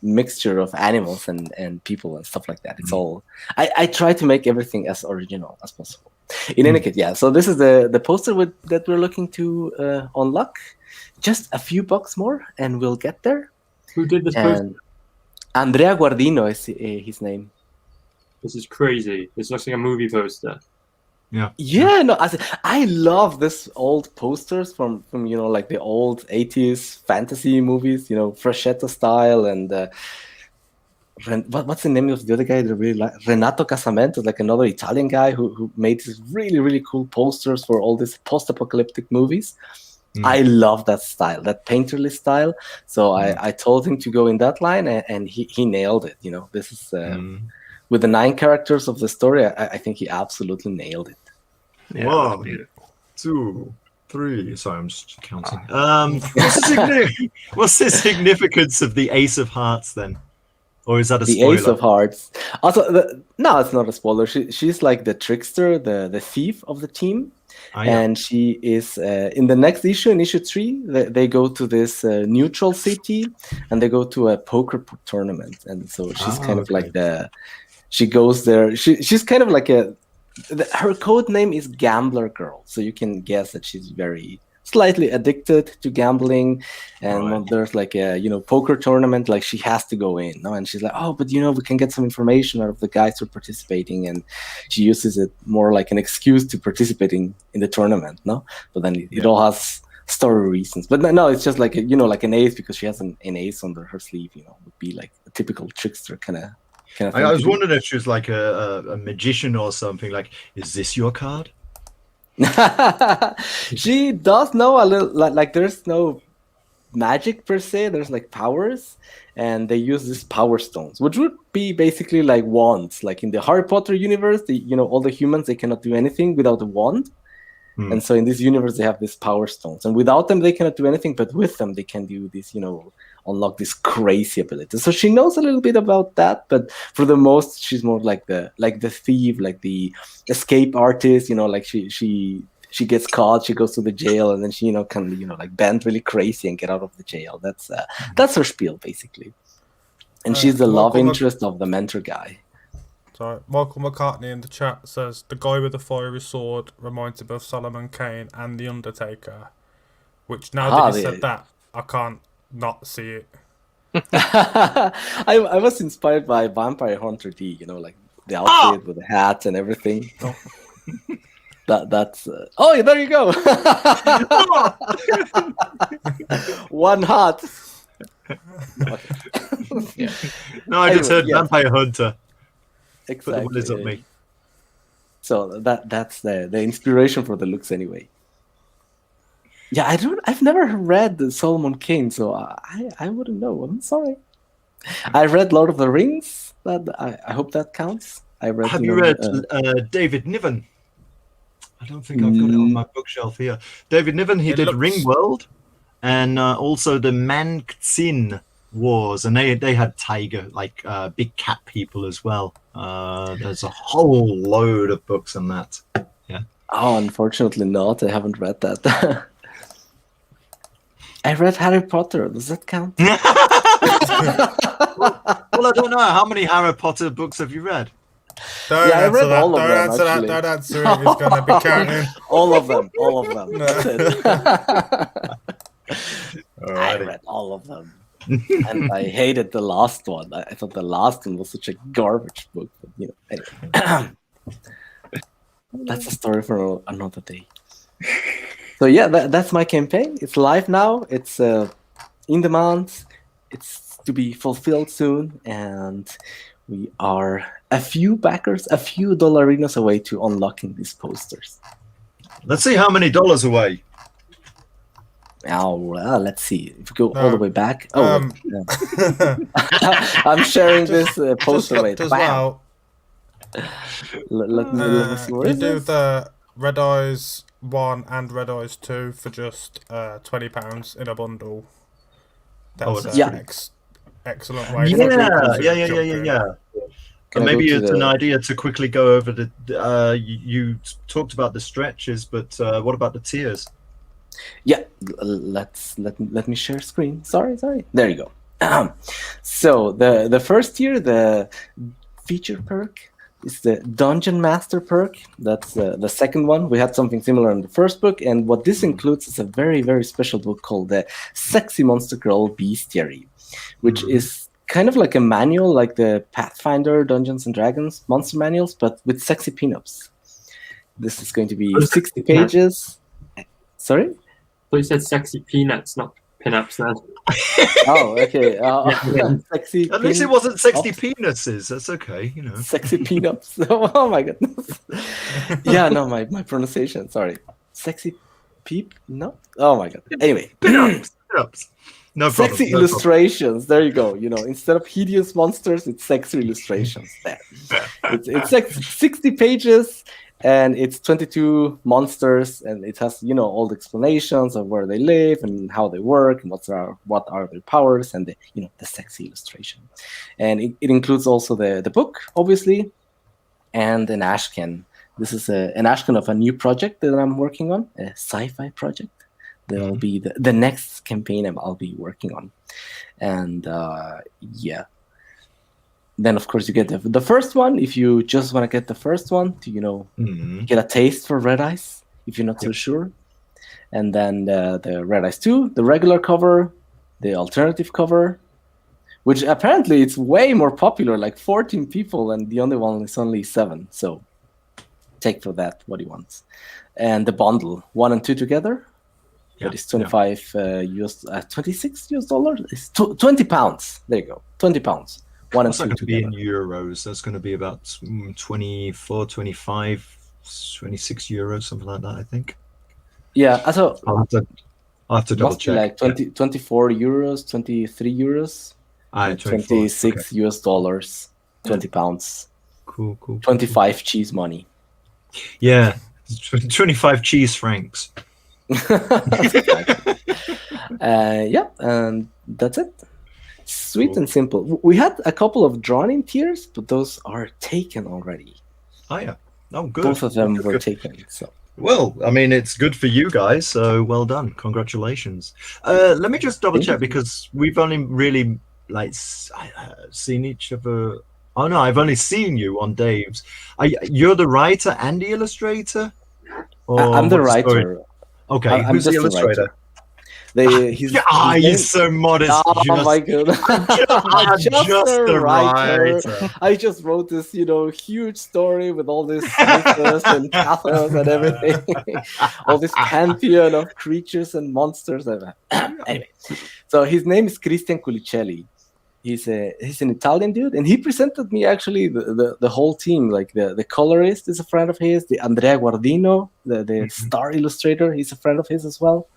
Speaker 7: mixture of animals and people and stuff like that. It's all I try to make everything as original as possible. In any case, yeah. So this is the poster that we're looking to unlock. Just a few bucks more, and we'll get there.
Speaker 3: Who did this post?
Speaker 7: And Andrea Guardino is his name.
Speaker 3: This is crazy. This looks like a movie poster.
Speaker 7: Yeah, no, I love this old posters from like the old 80s fantasy movies, Freshetta style, and what's the name of the other guy that I really like? Renato Casamento, like another Italian guy who made these really, really cool posters for all these post-apocalyptic movies. I love that style, that painterly style. So I told him to go in that line, and he nailed it. This is with the 9 characters of the story. I think he absolutely nailed it.
Speaker 2: Yeah,
Speaker 4: One,
Speaker 2: that's beautiful.
Speaker 4: 2, 3. Sorry, I'm just counting. What's the significance of the Ace of Hearts then? Or is that a
Speaker 7: The
Speaker 4: spoiler?
Speaker 7: Ace of Hearts. Also, no, it's not a spoiler. She's like the trickster, the thief of the team.
Speaker 4: Yeah.
Speaker 7: And she is in the next issue, in issue 3, they go to this neutral city, and they go to a poker tournament. And so she's kind of like she goes there. She's kind of like her code name is Gambler Girl. So you can guess that she's very slightly addicted to gambling, and when there's like a poker tournament, like she has to go in, no? And she's like, oh, but we can get some information out of the guys who are participating, and she uses it more like an excuse to participating in the tournament, no? But then it all has story reasons. But no, it's just like like an ace, because she has an ace under her sleeve, would be like a typical trickster kind of thing.
Speaker 4: I was wondering if she was like a magician or something. Like, is this your card?
Speaker 7: She does know a little, like there's no magic per se, there's like powers, and they use these power stones, which would be basically like wands. Like in the Harry Potter universe, all the humans, they cannot do anything without a wand. And so in this universe, they have these power stones, and without them, they cannot do anything, but with them, they can do this, unlock this crazy ability. So she knows a little bit about that, but for the most, she's more like the thief, like the escape artist, like she gets caught, she goes to the jail, and then she, can, like bend really crazy and get out of the jail. That's her spiel, basically. And she's the love interest of the mentor guy.
Speaker 1: Sorry, Michael McCartney in the chat says the guy with the fiery sword reminds him of Solomon Kane and the Undertaker, which now that you said that, I can't not see it.
Speaker 7: I was inspired by Vampire Hunter D, like the outfit with the hat and everything. That's oh, there you go. One hat.
Speaker 2: Yeah.
Speaker 4: No, I just heard
Speaker 7: yeah.
Speaker 4: Vampire Hunter.
Speaker 7: exactly.
Speaker 4: Put the willies up me.
Speaker 7: So that's the inspiration for the looks anyway. Yeah, I've never read the Solomon Kane, so I wouldn't know. I'm sorry. I read Lord of the Rings. I hope that counts. I read.
Speaker 4: Have you read David Niven? I don't think I've got it on my bookshelf here. David Niven, he did Ringworld, and also the Manxin Wars, and they had tiger, like big cat people as well. There's a whole load of books on that. Yeah.
Speaker 7: Oh, unfortunately not. I haven't read that. I read Harry Potter. Does that count?
Speaker 4: Well, I don't know. How many Harry Potter books have you read?
Speaker 1: Don't
Speaker 7: Yeah, I
Speaker 1: answer
Speaker 7: read
Speaker 1: that.
Speaker 7: all of
Speaker 1: Don't
Speaker 7: them,
Speaker 1: answer
Speaker 7: actually.
Speaker 1: that. Don't answer it. It's going to be counting.
Speaker 7: All of them. That's it. I
Speaker 4: Alrighty.
Speaker 7: read all of them. And I hated the last one. I thought the last one was such a garbage book. But, you know, anyway. That's a story for another day. So yeah, that's my campaign. It's live now. It's in demand. It's to be fulfilled soon, and we are a few backers, a few dollarinos away to unlocking these posters.
Speaker 4: Let's see how many dollars away.
Speaker 7: Now, let's see. If we go all the way back. Oh,
Speaker 1: Um,
Speaker 7: wait, I'm sharing this poster. Wait,
Speaker 1: as
Speaker 7: bam.
Speaker 1: well,
Speaker 7: Let me see. Where
Speaker 1: you
Speaker 7: is
Speaker 1: do
Speaker 7: this?
Speaker 1: the Red Eyes 1 and Red Eyes 2 for just £20 in a bundle. That's
Speaker 4: that's
Speaker 7: Yeah.
Speaker 1: excellent way. for people to jump in.
Speaker 4: Yeah.
Speaker 7: Can
Speaker 4: And
Speaker 7: I go
Speaker 4: maybe
Speaker 7: to
Speaker 4: it's
Speaker 7: the-
Speaker 4: an idea to quickly go over the. You talked about the stretches, but what about the tiers?
Speaker 7: Yeah, let me share screen. Sorry. There you go. So the first tier, the feature perk, is the Dungeon Master perk. That's the second one. We had something similar in the first book, and what this includes is a very, very special book called the Sexy Monster Girl Bestiary, which is kind of like a manual, like the Pathfinder Dungeons and Dragons monster manuals, but with sexy pinups. This is going to be 60 pages. Sorry?
Speaker 3: So you said sexy peanuts, not pinups then.
Speaker 7: Oh, okay. Sexy.
Speaker 4: At least it wasn't 60 penises. That's okay, you know.
Speaker 7: Sexy peanuts. Oh my goodness. Yeah, no, my pronunciation. Sorry. Sexy peep? No. Oh my god. Anyway.
Speaker 4: Pinups. No problem.
Speaker 7: Sexy
Speaker 4: no
Speaker 7: illustrations. There you go. You know, instead of hideous monsters, it's sexy illustrations. There. It's like 60 pages. And it's 22 monsters, and it has, you know, all the explanations of where they live and how they work and what are their powers, and the sexy illustration. And it includes also the book, obviously, and an ashcan. This is an ashcan of a new project that I'm working on, a sci-fi project. That will be the next campaign I'll be working on. And yeah. Then, of course, you get the first one if you just want to get the first one to, get a taste for Red Eyes if you're not so sure. And then the Red Eyes 2, the regular cover, the alternative cover, which apparently it's way more popular, like 14 people, and the only one is only 7. So take for that what he wants. And the bundle, 1 and 2 together, that is 26 US dollars. It's 20 pounds. There you go, 20 pounds. 1 and
Speaker 4: That's
Speaker 7: 2
Speaker 4: not going to be
Speaker 7: together.
Speaker 4: in euros. That's going to be about 24, 25, 26 euros, something like that, I think.
Speaker 7: Yeah, so
Speaker 4: I'll have to double
Speaker 7: must be
Speaker 4: check.
Speaker 7: like 24 euros, 23 euros, and
Speaker 4: 24.
Speaker 7: 26
Speaker 4: Okay.
Speaker 7: US dollars, 20 pounds,
Speaker 4: Cool.
Speaker 7: 25 cheese money.
Speaker 4: Yeah, 25 cheese francs.
Speaker 7: Yeah, and that's it. Sweet
Speaker 4: Cool.
Speaker 7: and simple. We had a couple of drawn-in tiers, but those are taken already.
Speaker 4: Oh, yeah. Oh, good.
Speaker 7: Both of them
Speaker 4: Good,
Speaker 7: were
Speaker 4: good.
Speaker 7: taken. So
Speaker 4: Well, I mean, it's good for you guys, so well done. Congratulations. Let me just double
Speaker 7: Thank
Speaker 4: check
Speaker 7: you.
Speaker 4: because we've only really seen each other. Oh no, I've only seen you on Dave's. You're the writer and the illustrator? Or
Speaker 7: I'm the
Speaker 4: what's story?
Speaker 7: writer.
Speaker 4: Okay,
Speaker 7: I'm
Speaker 4: who's the
Speaker 7: just the
Speaker 4: illustrator?
Speaker 7: writer. His
Speaker 4: You're
Speaker 7: name-
Speaker 4: so modest.
Speaker 7: Oh my goodness!
Speaker 4: I'm just the writer.
Speaker 7: I just wrote this, huge story with all this mythos and pathos and everything, all this pantheon of creatures and monsters. Anyway, so his name is Christian Culicelli. he's an Italian dude, and he presented me actually the whole team. Like the colorist is a friend of his, the Andrea Guardino, the star illustrator, he's a friend of his as well.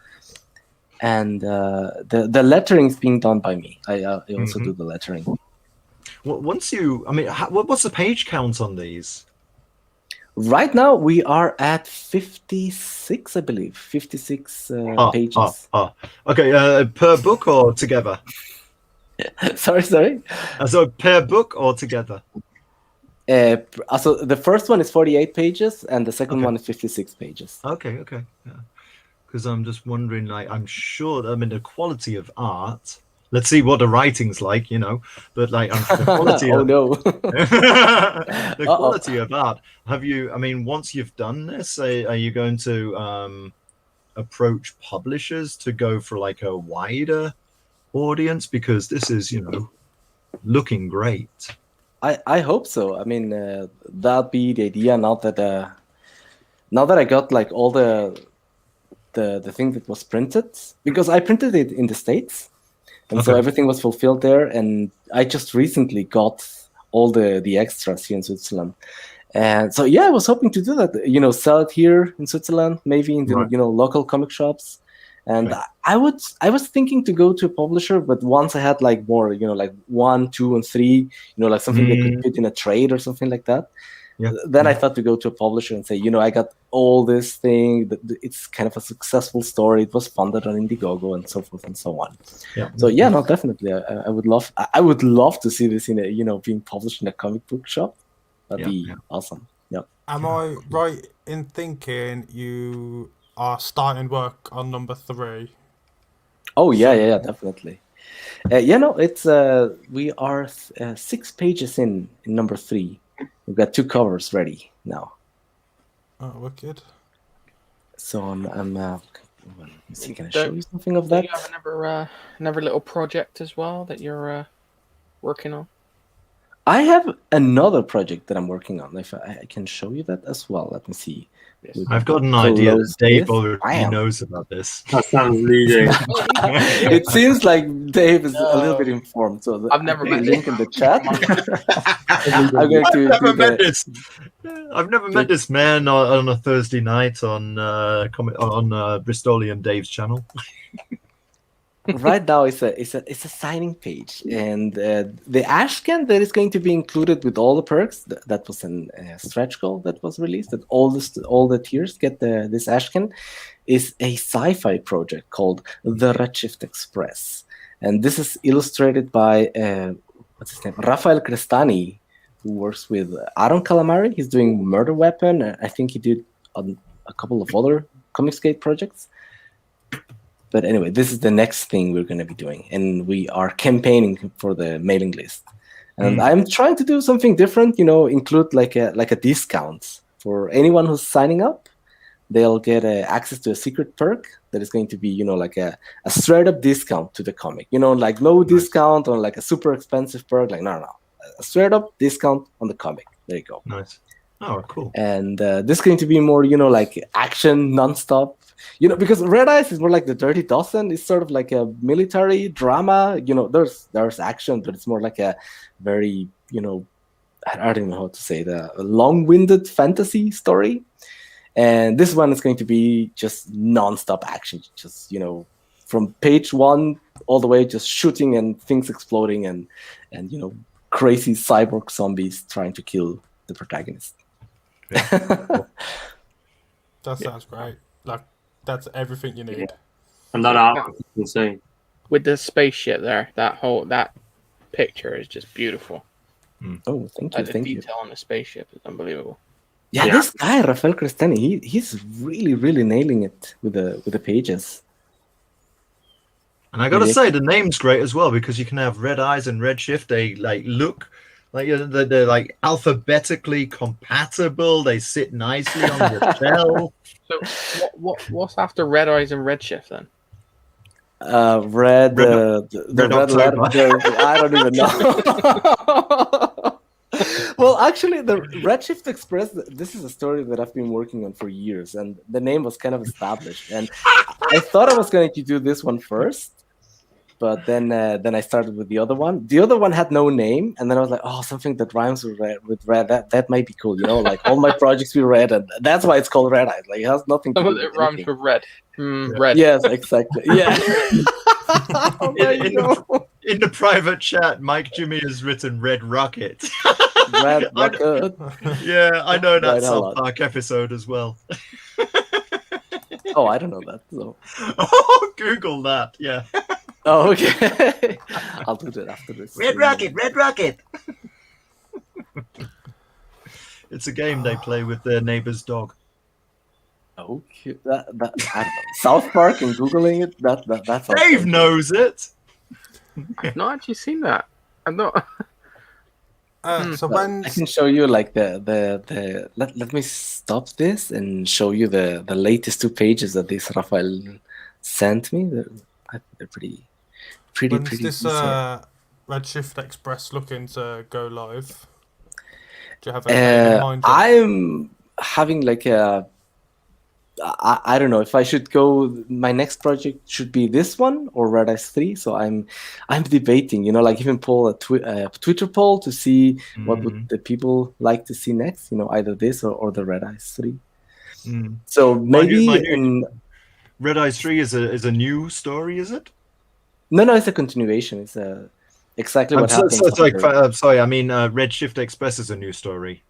Speaker 7: And the lettering is being done by me. I also do the lettering.
Speaker 4: Well, what's the page count on these?
Speaker 7: Right now we are at 56, I believe. 56 pages.
Speaker 4: Okay, per book or together?
Speaker 7: Sorry.
Speaker 4: So per book or together?
Speaker 7: So the first one is 48 pages, and the second one is 56 pages.
Speaker 4: Okay. Because I'm just wondering, like, I'm sure, the quality of art. Let's see what the writing's like, But like, the quality.
Speaker 7: Oh no.
Speaker 4: The quality of art. Have you? Once you've done this, are you going to approach publishers to go for like a wider audience? Because this is, looking great.
Speaker 7: I hope so. That'd be the idea. Now that I got like all the thing that was printed, because I printed it in the States, and so everything was fulfilled there. And I just recently got all the extras here in Switzerland, and so I was hoping to do that. Sell it here in Switzerland, maybe in the local comic shops. And I was thinking to go to a publisher, but once I had like more, like 1, 2, and 3, like something they could put in a trade or something like that.
Speaker 4: Yeah.
Speaker 7: Then I thought to go to a publisher and say, I got all this thing. It's kind of a successful story. It was funded on Indiegogo and so forth and so on.
Speaker 4: Yeah.
Speaker 7: So no, definitely, I would love to see this in a being published in a comic book shop. That'd be awesome. Yeah.
Speaker 1: Am I right in thinking you are starting work on number 3?
Speaker 7: Oh yeah, definitely. It's we are 6 pages in number 3. We've got 2 covers ready now.
Speaker 1: Oh, wicked.
Speaker 7: So I'm let me see, can I show you something of that?
Speaker 2: Do you have another little project as well that you're working on?
Speaker 7: I have another project that I'm working on. If I can show you that as well. Let me see.
Speaker 2: Yes.
Speaker 4: I've got an idea that Dave already knows about this.
Speaker 3: That sounds leading.
Speaker 7: It seems like Dave is a little bit informed. So
Speaker 2: I've never met
Speaker 7: link in the chat.
Speaker 4: I've never met this man on a Thursday night on Bristolian Dave's channel.
Speaker 7: Right now it's a signing page, and the ashcan that is going to be included with all the perks, that was a stretch goal that was released, that all the tiers get this ashcan, is a sci-fi project called the Redshift Express, and this is illustrated by what's his name, Rafael Crestani, who works with Aaron Calamari. He's doing Murder Weapon, and I think he did a couple of other Comicsgate projects. But anyway, this is the next thing we're going to be doing, and we are campaigning for the mailing list. And I'm trying to do something different, include like a discount for anyone who's signing up. They'll get access to a secret perk that is going to be, like a straight up discount to the comic. Like no discount on like a super expensive perk. Like no, a straight up discount on the comic. There you go.
Speaker 4: Nice. Oh, cool.
Speaker 7: And this is going to be more, like action nonstop. Because Red Eyes is more like the Dirty Dozen. It's sort of like a military drama. There's action, but it's more like a very, I don't know how to say it, a long-winded fantasy story. And this one is going to be just non-stop action. Just, from page 1 all the way, just shooting and things exploding and crazy cyborg zombies trying to kill the protagonist.
Speaker 1: Yeah. That sounds great. Like, that's everything you need.
Speaker 3: And that art is insane.
Speaker 2: With the spaceship there, that picture is just beautiful.
Speaker 7: Oh, thank you,
Speaker 2: The
Speaker 7: thank you.
Speaker 2: detail on the spaceship is unbelievable.
Speaker 7: Yeah, this guy Rafael Crestani, he's really, really nailing it with the pages.
Speaker 4: And I gotta say, the name's great as well, because you can have Red Eyes and Redshift. They look like they're like alphabetically compatible. They sit nicely on the shelf.
Speaker 2: So what's after Red Eyes and Redshift then?
Speaker 7: Red
Speaker 4: October.
Speaker 7: I don't even know. Well, actually, the Redshift Express, this is a story that I've been working on for years, and the name was kind of established. And I thought I was going to do this one first, but then I started with the other one. The other one had no name, and then I was like, oh, something that rhymes with red. That might be cool, you know. Like all my projects we red, and that's why it's called Red Eyes. Like it has nothing to do with
Speaker 2: It rhymes
Speaker 7: anything.
Speaker 2: with red. Red.
Speaker 7: Yes, exactly. Yeah.
Speaker 2: Oh, there you go.
Speaker 4: In the private chat, Mike Jimmy has written Red Rocket.
Speaker 7: Red Rocket.
Speaker 4: Yeah, I know that
Speaker 7: Right, hold
Speaker 4: South
Speaker 7: on.
Speaker 4: Park episode as well.
Speaker 7: Oh, I don't know that. So.
Speaker 4: Oh, Google that. Yeah.
Speaker 7: Oh, okay. I'll do that after this.
Speaker 4: Red Rocket. It's a game they play with their neighbor's dog.
Speaker 7: Okay. That I don't know. South Park and googling it. That's.
Speaker 4: Dave knows it.
Speaker 2: I've not actually seen that. I'm not.
Speaker 1: So
Speaker 7: But
Speaker 1: when
Speaker 7: I can show you like the let me stop this and show you the latest 2 pages that this Rafael sent me. They're pretty
Speaker 1: when's this
Speaker 7: decent.
Speaker 1: Redshift Express looking to go live? Do you have a date in mind?
Speaker 7: I'm having like I don't know if I should go. My next project should be this one or Red Eyes 3. So I'm debating. You know, like even pull a Twitter poll to see what would the people like to see next. You know, either this or the Red Eyes 3. So maybe
Speaker 4: Red Eyes 3 is a new story, is it?
Speaker 7: No, it's a continuation. It's exactly what happens.
Speaker 4: So it's like, sorry, I mean, Redshift Express is a new story.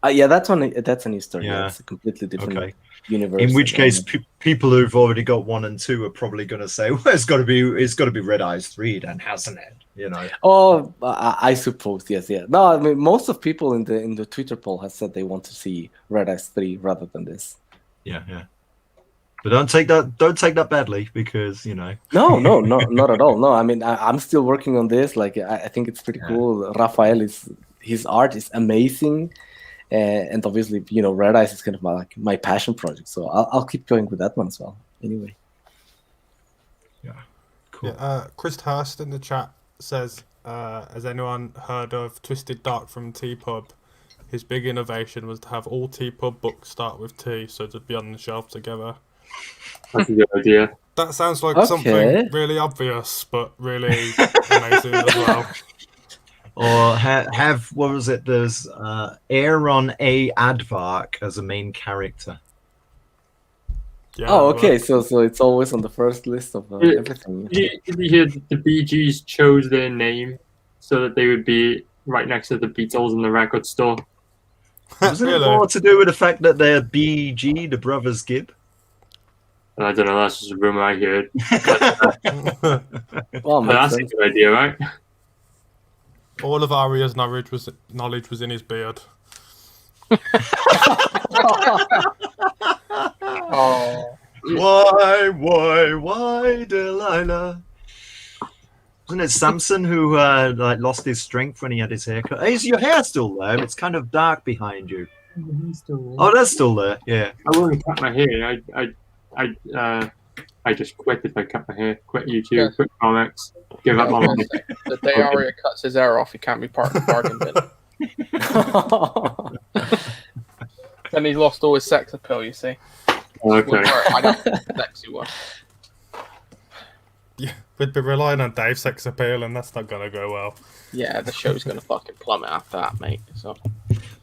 Speaker 7: Yeah, that's a new story.
Speaker 4: Yeah.
Speaker 7: It's a completely different
Speaker 4: Okay.
Speaker 7: universe.
Speaker 4: In which case, people who've already got 1 and 2 are probably going to say, "Well, it's got to be Red Eyes 3, then, hasn't it?" You know.
Speaker 7: Oh, I suppose yes, yeah. No, I mean most of people in the Twitter poll has said they want to see Red Eyes 3 rather than this.
Speaker 4: Yeah. But don't take that badly, because you know.
Speaker 7: No, not at all. No, I mean I'm still working on this. Like I think it's pretty cool. Rafael his art is amazing. And obviously, you know, Red Eyes is kind of my passion project, so I'll keep going with that one as well. Anyway,
Speaker 4: Yeah, cool.
Speaker 1: Yeah, Chris Hurst in the chat says, has anyone heard of Twisted Dark from T-Pub? His big innovation was to have all T-Pub books start with T, so to be on the shelf together.
Speaker 3: That's a good idea.
Speaker 1: That sounds like
Speaker 7: Okay.
Speaker 1: something really obvious, but really amazing as well.
Speaker 4: Or have what was it? There's Aaron A. Advark as a main character.
Speaker 1: Yeah,
Speaker 7: oh, okay. So it's always on the first list of everything.
Speaker 3: Did you hear that the Bee Gees chose their name so that they would be right next to the Beatles in the record store?
Speaker 4: Wasn't it
Speaker 1: Really?
Speaker 4: more to do with the fact that they're BG, the brothers Gibb?
Speaker 3: I don't know. That's just a rumor I heard.
Speaker 7: Well,
Speaker 3: But that's a good idea, right?
Speaker 1: All of Arya's knowledge was in his beard.
Speaker 2: Oh.
Speaker 4: Why, Delilah? Wasn't it Samson who lost his strength when he had his haircut? Is your hair still there? It's kind of dark behind you. Oh, that's still there. Yeah.
Speaker 3: I wouldn't cut my hair. I just quit if I cut my hair. Quit YouTube.
Speaker 2: Yeah.
Speaker 3: Quit comics. Give up my life.
Speaker 2: The day Arya cuts his hair off, he can't be part of the bargain bin. And he's lost all his sex appeal, you see.
Speaker 3: Okay.
Speaker 2: I don't think the sexy one.
Speaker 1: Yeah, we'd be relying on Dave's sex appeal, and that's not gonna go well.
Speaker 2: Yeah, the show's gonna fucking plummet after that, mate. So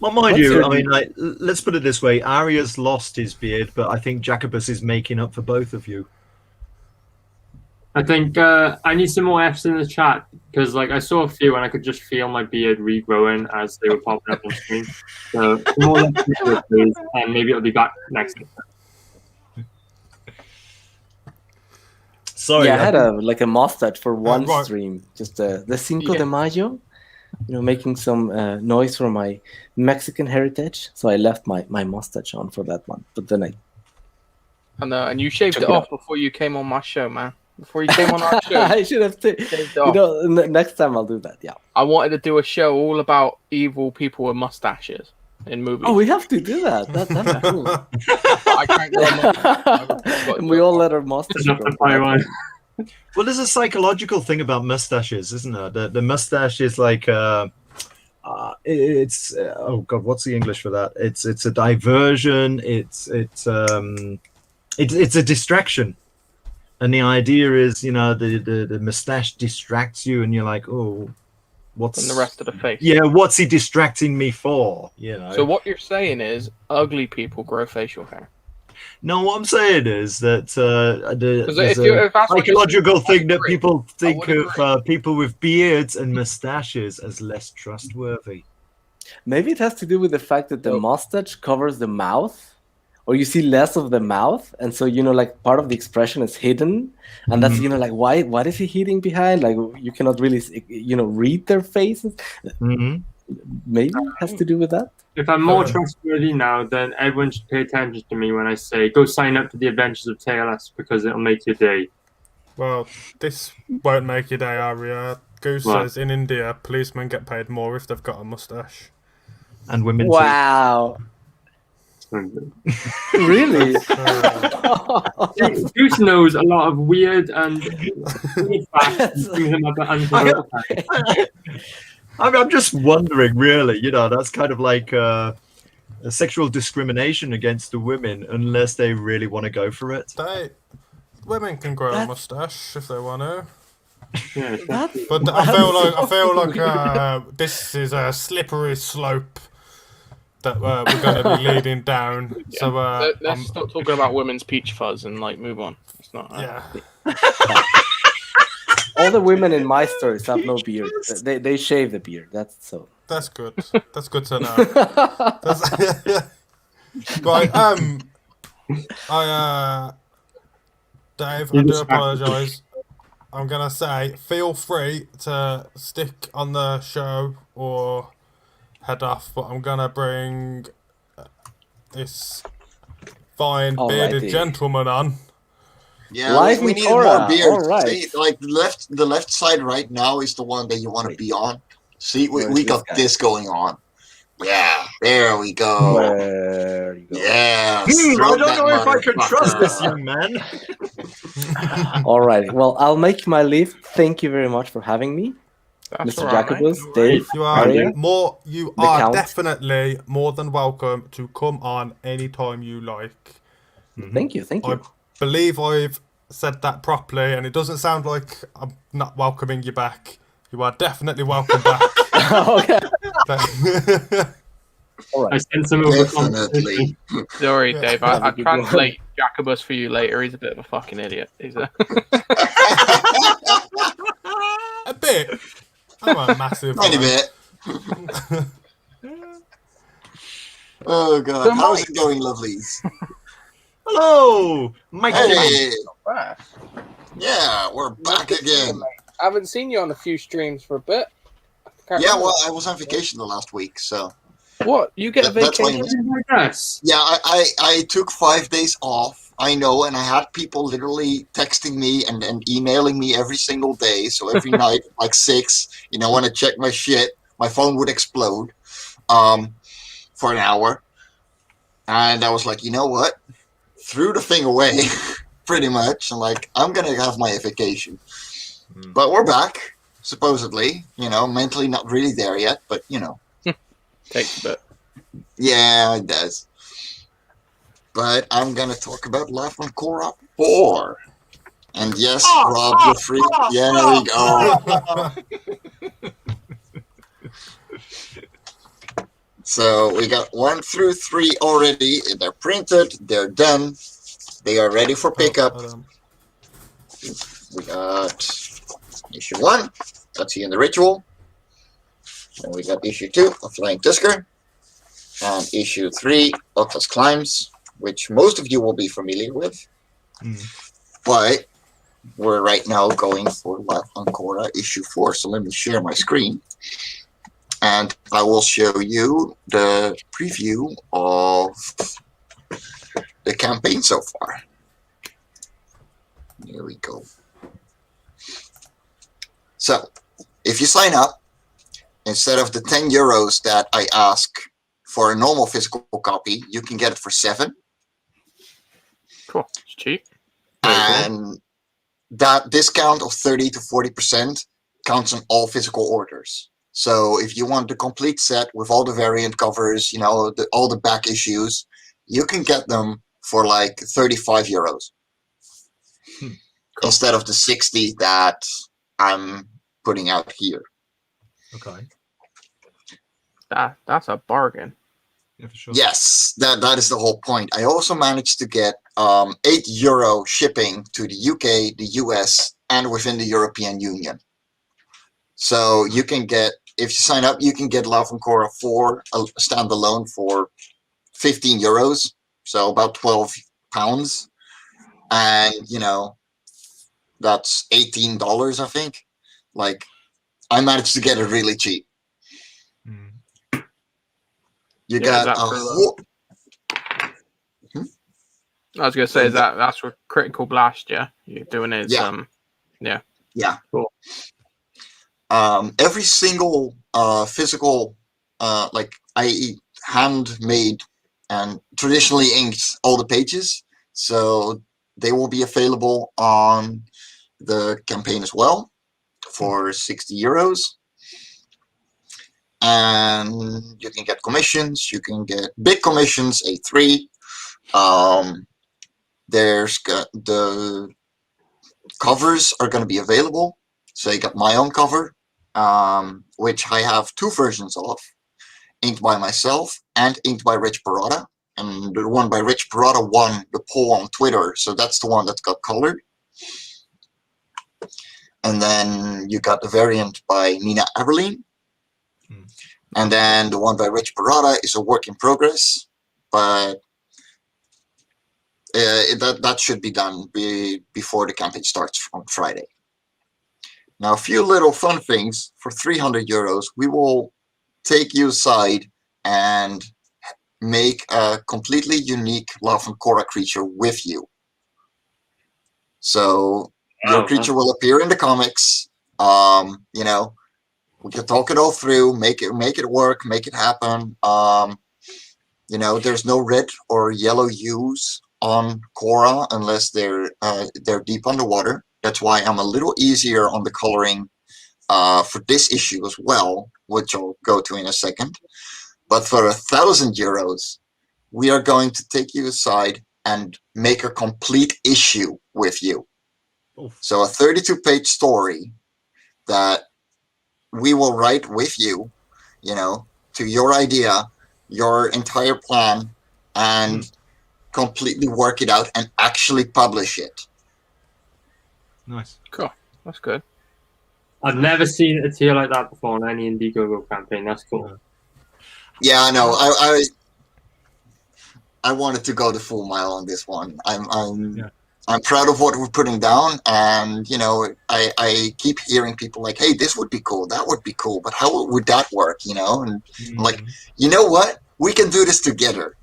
Speaker 4: Well, mind you, I mean, like, let's put it this way: Arya's lost his beard, but I think Jacobus is making up for both of you.
Speaker 3: I think I need some more Fs in the chat because, like, I saw a few and I could just feel my beard regrowing as they were popping up on screen. So some more Fs, please, and maybe it'll be back next time.
Speaker 4: Sorry,
Speaker 7: Yeah, I had a mustache for one
Speaker 1: right.
Speaker 7: stream, just the Cinco de Mayo, you know, making some noise for my Mexican heritage. So I left my mustache on for that one, but then
Speaker 2: and you shaved it off before you came on my show, man. Before you came on our show,
Speaker 7: I should have.
Speaker 2: shaved it
Speaker 7: You
Speaker 2: off.
Speaker 7: know, next time I'll do that. Yeah.
Speaker 2: I wanted to do a show all about evil people with mustaches in movies.
Speaker 7: Oh, we have to do that. That's cool.
Speaker 2: But I can't go on
Speaker 7: And we all let our mustache
Speaker 3: Enough
Speaker 7: grow.
Speaker 3: to play one.
Speaker 4: Well, there's a psychological thing about mustaches, isn't there? The mustache is like it's oh god, what's the English for that? It's a diversion. It's a distraction. And the idea is, the mustache distracts you, and you're like, oh, what's
Speaker 2: And the rest of the face.
Speaker 4: Yeah, what's he distracting me for?
Speaker 2: So what you're saying is ugly people grow facial hair.
Speaker 4: No, what I'm saying is that there's
Speaker 2: if
Speaker 4: a
Speaker 2: that's what you're
Speaker 4: psychological
Speaker 2: saying,
Speaker 4: thing that
Speaker 2: agree.
Speaker 4: people think
Speaker 2: would
Speaker 4: of people with beards and mustaches as less trustworthy.
Speaker 7: Maybe it has to do with the fact that the
Speaker 2: Oh.
Speaker 7: mustache covers the mouth, or you see less of the mouth, and so like part of the expression is hidden, and that's like why is he hiding behind? Like you cannot really read their faces.
Speaker 4: Mm-hmm.
Speaker 7: Maybe it has to do with that.
Speaker 3: If I'm more trustworthy now, then everyone should pay attention to me when I say, go sign up for the Adventures of TLS because it'll make your day.
Speaker 1: Well, this won't make your day, Aria. Goose
Speaker 3: What?
Speaker 1: says in India, policemen get paid more if they've got a mustache.
Speaker 4: And women
Speaker 7: Wow. Really?
Speaker 3: Goose knows a lot of weird and funny facts and brings them up at Untitled Chapter.
Speaker 4: I'm just wondering, really, that's kind of like a sexual discrimination against the women unless they really want to go for it.
Speaker 1: Women can grow a mustache if they want to.
Speaker 3: Yeah,
Speaker 1: But I feel like this is a slippery slope that we're going to be leading down.
Speaker 2: Yeah.
Speaker 1: So
Speaker 2: let's stop talking about women's peach fuzz and move on. It's not.
Speaker 1: Yeah.
Speaker 7: All the women in my stories have no beard. They shave the beard. That's
Speaker 1: good. That's good to know. Right. Dave, I do apologise. I'm gonna say, feel free to stick on the show or head off, but I'm gonna bring this fine bearded
Speaker 7: Alrighty.
Speaker 1: gentleman on.
Speaker 8: Yeah,
Speaker 7: Live
Speaker 8: we
Speaker 7: in
Speaker 8: need
Speaker 7: Torah.
Speaker 8: more beard.
Speaker 7: Alright.
Speaker 8: See, like the left side right now is the one that you want to be on. See,
Speaker 7: Where's
Speaker 8: we
Speaker 7: this
Speaker 8: got
Speaker 7: guy?
Speaker 8: this going on. Yeah, there we go.
Speaker 7: There you go.
Speaker 8: Yeah.
Speaker 4: I don't know if I can trust this young man.
Speaker 7: All right. Well, I'll make my leave. Thank you very much for having me,
Speaker 2: That's
Speaker 7: Mr.
Speaker 2: all right,
Speaker 7: Jacobus,
Speaker 2: mate.
Speaker 7: Dave.
Speaker 1: You are
Speaker 7: Aria.
Speaker 1: You
Speaker 7: The
Speaker 1: are
Speaker 7: Count.
Speaker 1: definitely more than welcome to come on anytime you like.
Speaker 7: Thank you. Thank
Speaker 1: I
Speaker 7: you.
Speaker 1: believe I've said that properly, and it doesn't sound like I'm not welcoming you back. You are definitely welcome back.
Speaker 7: Okay. All
Speaker 3: I
Speaker 7: right.
Speaker 3: sent some over
Speaker 8: Definitely.
Speaker 2: Sorry,
Speaker 1: Yeah.
Speaker 2: Dave.
Speaker 7: Have a
Speaker 2: I
Speaker 7: good
Speaker 2: translate Jacobus for you later. He's a bit of a fucking idiot. He's a...
Speaker 1: A bit. I'm a massive
Speaker 8: Tiny
Speaker 1: one.
Speaker 8: bit. Oh god, how's it going, lovelies?
Speaker 4: Hello, Mike.
Speaker 8: Hey, yeah, we're back again.
Speaker 2: I haven't seen you on a few streams for a bit.
Speaker 8: Yeah, well, I was on vacation the last week, so
Speaker 2: What? You get a
Speaker 8: That's why-
Speaker 2: vacation?
Speaker 3: Yes.
Speaker 8: yeah, I took 5 days off. I know, and I had people literally texting me and emailing me every single day. So every night, like 6, when I check my shit, my phone would explode for an hour. And I was like, you know what? Threw the thing away, pretty much. And like, I'm going to have my vacation. But we're back, supposedly. Mentally not really there yet, but
Speaker 2: Takes a bit.
Speaker 8: yeah, it does. But I'm going to talk about Life on Korra 4. And yes, Rob, you're free. Yeah, there we go. So we got 1 through 3 already. They're printed. They're done. They are ready for pickup. We got issue 1. That's he in the ritual. And we got issue 2 of Flying Tusker. And issue 3, Octa's Climbs, which most of you will be familiar with. But we're right now going for Life on Korra issue 4. So let me share my screen. And I will show you the preview of the campaign so far. Here we go. So, if you sign up, instead of the 10 euros that I ask for a normal physical copy, you can get it for 7.
Speaker 2: Cool. It's cheap.
Speaker 8: And that discount of 30 to 40% counts on all physical orders. So if you want the complete set with all the variant covers, all the back issues, you can get them for like 35 euros. instead of the 60 that I'm putting out here.
Speaker 9: Okay.
Speaker 2: That's a bargain.
Speaker 9: Yeah, for sure.
Speaker 8: Yes, that is the whole point. I also managed to get €8 shipping to the UK, the US, and within the European Union. So you can get, if you sign up, you can get Love and Korra 4 standalone for €15, so about £12, and that's $18, I think. Like, I managed to get it really cheap. You got a whole.
Speaker 2: I was gonna say that's for Critical Blast, yeah. You're doing it.
Speaker 8: Yeah.
Speaker 2: Cool.
Speaker 8: Every single physical, i.e. handmade and traditionally inked all the pages, so they will be available on the campaign as well for €60. And you can get commissions. You can get big commissions, A3. There's the covers are going to be available. So you got my own cover, which I have 2 versions of, inked by myself and inked by Rich Parada. And the one by Rich Parada won the poll on Twitter, so that's the one that got colored. And then you got the variant by Nina Aberline. And then the one by Rich Parada is a work in progress, but that should be done before the campaign starts on Friday. Now, a few little fun things. For €300, we will take you aside and make a completely unique Love and Korra creature with you. So your creature will appear in the comics. We can talk it all through, make it work, make it happen. There's no red or yellow hues on Korra unless they're deep underwater. That's why I'm a little easier on the coloring for this issue as well, which I'll go to in a second. But for €1,000, we are going to take you aside and make a complete issue with you.
Speaker 9: Oof.
Speaker 8: So a 32-page story that we will write with you, to your idea, your entire plan, and completely work it out and actually publish it.
Speaker 9: Nice.
Speaker 2: Cool. That's good.
Speaker 3: I've never seen a tier like that before on any Indiegogo campaign. That's cool.
Speaker 8: Yeah, I know. I wanted to go the full mile on this one. I'm proud of what we're putting down, and I keep hearing people like, "Hey, this would be cool, that would be cool, but how would that work?" And I'm like, you know what? We can do this together.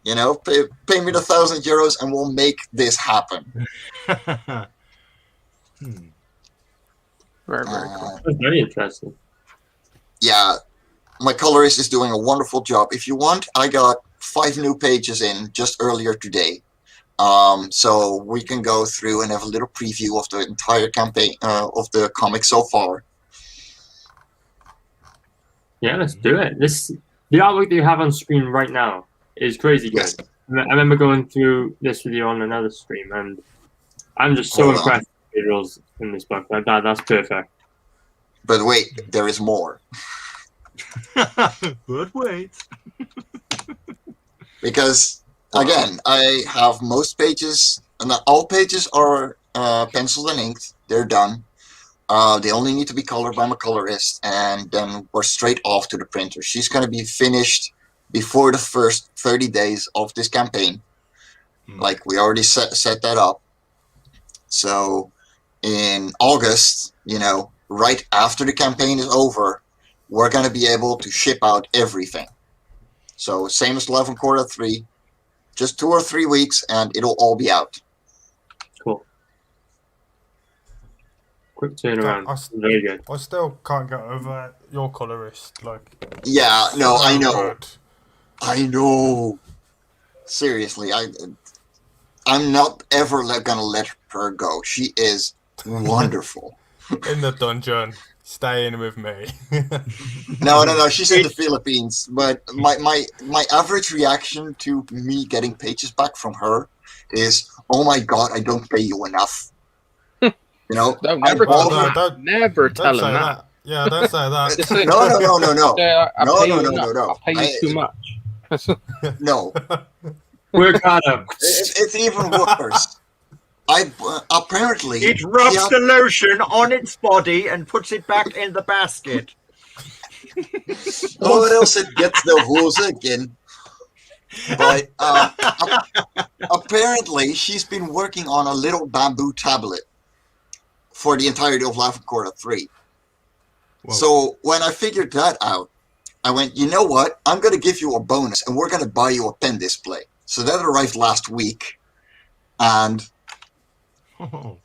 Speaker 8: Pay me the €1,000 and we'll make this happen.
Speaker 2: Very, very cool.
Speaker 3: That's very interesting.
Speaker 8: Yeah, my colorist is doing a wonderful job. If you want, I got 5 new pages in just earlier today. So we can go through and have a little preview of the entire campaign of the comic so far.
Speaker 3: Yeah, let's do it. The artwork that you have on screen right now is crazy good.
Speaker 8: Yes.
Speaker 3: I remember going through this with you on another stream, and I'm just so impressed with the visuals in this book. That's perfect.
Speaker 8: But wait, there is more.
Speaker 9: But wait.
Speaker 8: Because, again, I have most pages, and all pages are penciled and inked. They're done. They only need to be colored by my colorist, and then we're straight off to the printer. She's going to be finished before the first 30 days of this campaign. Like, we already set that up. So, in August, right after the campaign is over, we're going to be able to ship out everything. So, same as Love and Korra 3, just 2 or 3 weeks, and it'll all be out.
Speaker 3: Cool. Quick turnaround. Very good.
Speaker 1: I still can't get over your colorist.
Speaker 8: Yeah, no, I know.
Speaker 1: Good.
Speaker 8: I know. Seriously, I'm not ever gonna let her go. She is wonderful.
Speaker 1: In the dungeon, staying with me.
Speaker 8: No. She's in the Philippines. But my average reaction to me getting pages back from her is, "Oh my God, I don't pay you enough." You know,
Speaker 2: Don't
Speaker 8: I
Speaker 2: never
Speaker 8: bought
Speaker 2: tell
Speaker 8: her.
Speaker 2: him
Speaker 1: no,
Speaker 2: that. Never
Speaker 1: don't
Speaker 2: tell
Speaker 1: say
Speaker 2: him
Speaker 1: that. Yeah, don't say that.
Speaker 2: Just say,
Speaker 8: No, no, no, no, no.
Speaker 2: I
Speaker 8: No,
Speaker 2: pay
Speaker 8: no,
Speaker 2: you
Speaker 8: no,
Speaker 2: enough.
Speaker 8: no, no.
Speaker 2: I'll pay you too much.
Speaker 8: No,
Speaker 3: Work harder.
Speaker 8: it's even worse. Apparently
Speaker 10: It
Speaker 8: she
Speaker 10: rubs
Speaker 8: had-
Speaker 10: the lotion on its body and puts it back in the basket.
Speaker 8: or else it gets the hose again. But apparently she's been working on a little bamboo tablet for the entirety of Life of Korra 3.
Speaker 9: Whoa.
Speaker 8: So when I figured that out, I went, you know what? I'm going to give you a bonus and we're going to buy you a pen display. So that arrived last week. And
Speaker 9: Oh,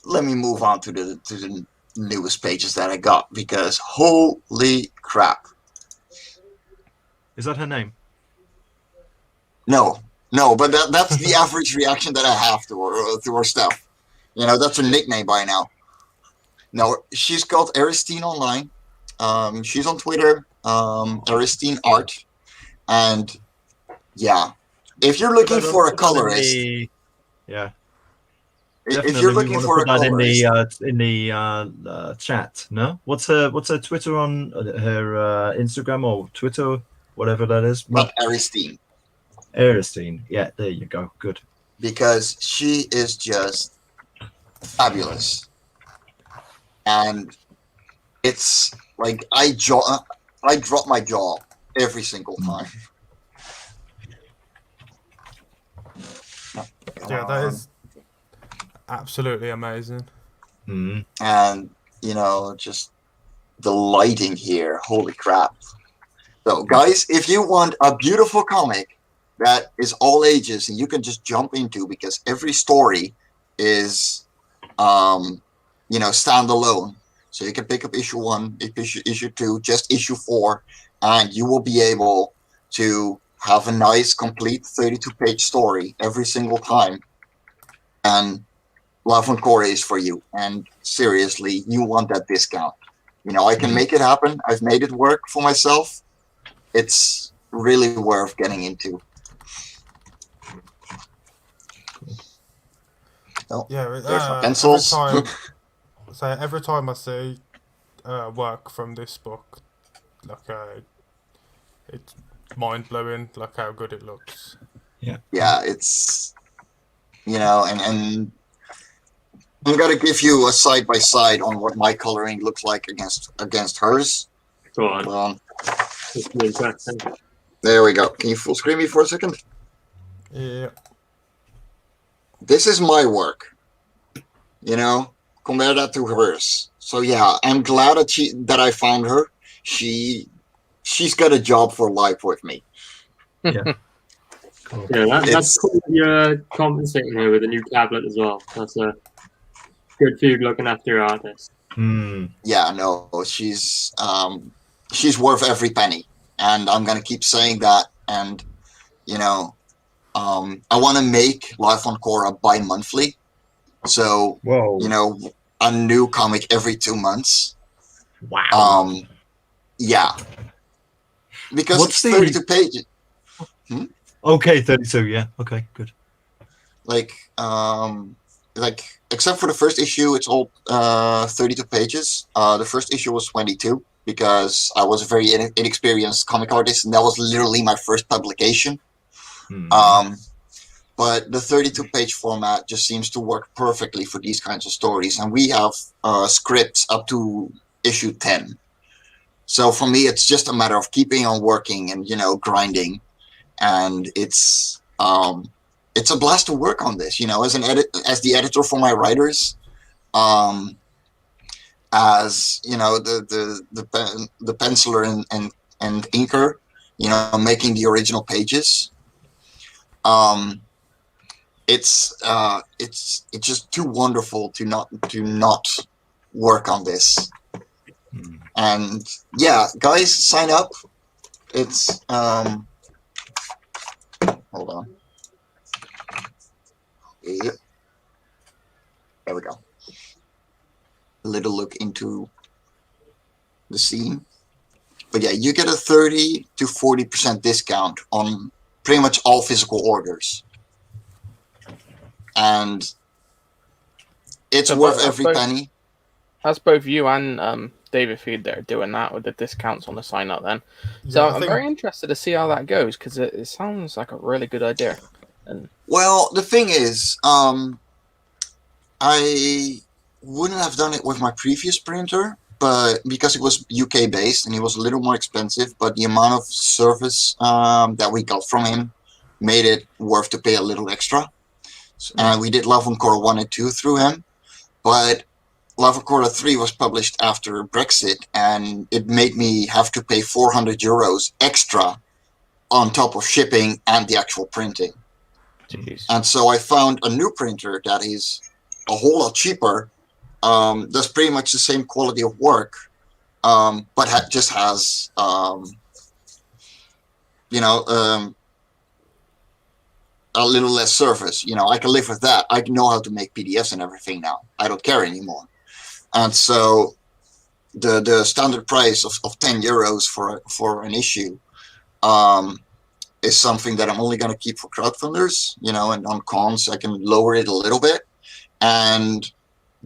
Speaker 8: let me move on to the newest pages that I got, because holy crap.
Speaker 9: is that her name?
Speaker 8: No, but that's the average reaction that I have to her stuff. You know, that's her nickname by now. No, she's called Aristine Online. She's on Twitter, Aristine Art. And yeah, if you're looking for a colorist,
Speaker 9: Yeah.
Speaker 8: if
Speaker 9: Definitely,
Speaker 8: you're
Speaker 9: we
Speaker 8: looking
Speaker 9: want to
Speaker 8: for a
Speaker 9: put that
Speaker 8: colorist,
Speaker 9: in the chat. No, what's her Twitter on her Instagram or Twitter, whatever that is?
Speaker 8: Aristine,
Speaker 9: Aristine. Yeah, there you go. Good.
Speaker 8: because she is just fabulous, and it's like I drop my jaw every single time.
Speaker 1: Yeah, that is absolutely amazing.
Speaker 9: Mm.
Speaker 8: And you know, just the lighting here, holy crap. So guys, if you want a beautiful comic that is all ages and you can just jump into, because every story is you know, standalone, so you can pick up issue 1, issue 2, just issue 4, and you will be able to have a nice complete 32-page story every single time. And Love and Korra is for you. And seriously, you want that discount. You know, I can make it happen. I've made it work for myself. It's really worth getting into. Oh,
Speaker 1: Yeah,
Speaker 8: there's my
Speaker 1: every
Speaker 8: pencils.
Speaker 1: time, so every time I see work from this book, like it's mind blowing, like how good it looks.
Speaker 8: Yeah, it's, you know, and I'm gonna give you a side by side on what my coloring looks like against hers.
Speaker 3: Go on.
Speaker 8: Hold on.
Speaker 3: It's interesting.
Speaker 8: There we go. Can you full screen me for a second?
Speaker 1: Yeah,
Speaker 8: This is my work. You know, compare that to hers. So yeah, I'm glad that I found her. She's got a job for life with me.
Speaker 9: Yeah. Cool.
Speaker 3: Yeah, that's
Speaker 8: It's-
Speaker 3: cool. You're compensating her with a new tablet as well. That's a good for you looking after your artist.
Speaker 9: Mm.
Speaker 8: Yeah, no, she's worth every penny, and I'm gonna keep saying that. And you know, I want to make Life on Korra bi-monthly, so
Speaker 9: Whoa.
Speaker 8: you know, a new comic every 2 months.
Speaker 9: Wow.
Speaker 8: Yeah, because
Speaker 9: What's
Speaker 8: it's 32 pages.
Speaker 9: Okay, 32. Yeah. Okay. Good.
Speaker 8: Like except for the first issue, it's all 32 pages. The first issue was 22 because I was a very inexperienced comic artist, and that was literally my first publication.
Speaker 9: Hmm.
Speaker 8: But the 32-page format just seems to work perfectly for these kinds of stories, and we have scripts up to issue 10. So for me, it's just a matter of keeping on working and, you know, grinding, and it's a blast to work on this. You know, as the editor for my writers, as you know, the penciler and inker, you know, making the original pages. It's just too wonderful to not work on this.
Speaker 9: Hmm.
Speaker 8: And yeah, guys, sign up. It's hold on. Yep. There we go. A little look into the scene. But yeah, you get a 30 to 40% discount on pretty much all physical orders. And It's
Speaker 2: So,
Speaker 8: worth
Speaker 2: but
Speaker 8: every
Speaker 2: both-
Speaker 8: penny.
Speaker 2: That's both you and David Feed that are doing that with the discounts on the sign up then. So
Speaker 1: Yeah, I
Speaker 2: I'm
Speaker 1: think-
Speaker 2: very interested to see how that goes because it sounds like a really good idea. And
Speaker 8: Well, the thing is, I wouldn't have done it with my previous printer, but because it was UK based and it was a little more expensive, but the amount of service that we got from him made it worth to pay a little extra. And we did Love and Core 1 and 2 through him, but Love and Core 3 was published after Brexit, and it made me have to pay €400 extra on top of shipping and the actual printing.
Speaker 2: jeez.
Speaker 8: And so I found a new printer that is a whole lot cheaper, does pretty much the same quality of work, but just has, a little less surface. I can live with that. I know how to make PDFs and everything now. I don't care anymore. And so the standard price of €10 for an issue is something that I'm only going to keep for crowdfunders, and on cons I can lower it a little bit. And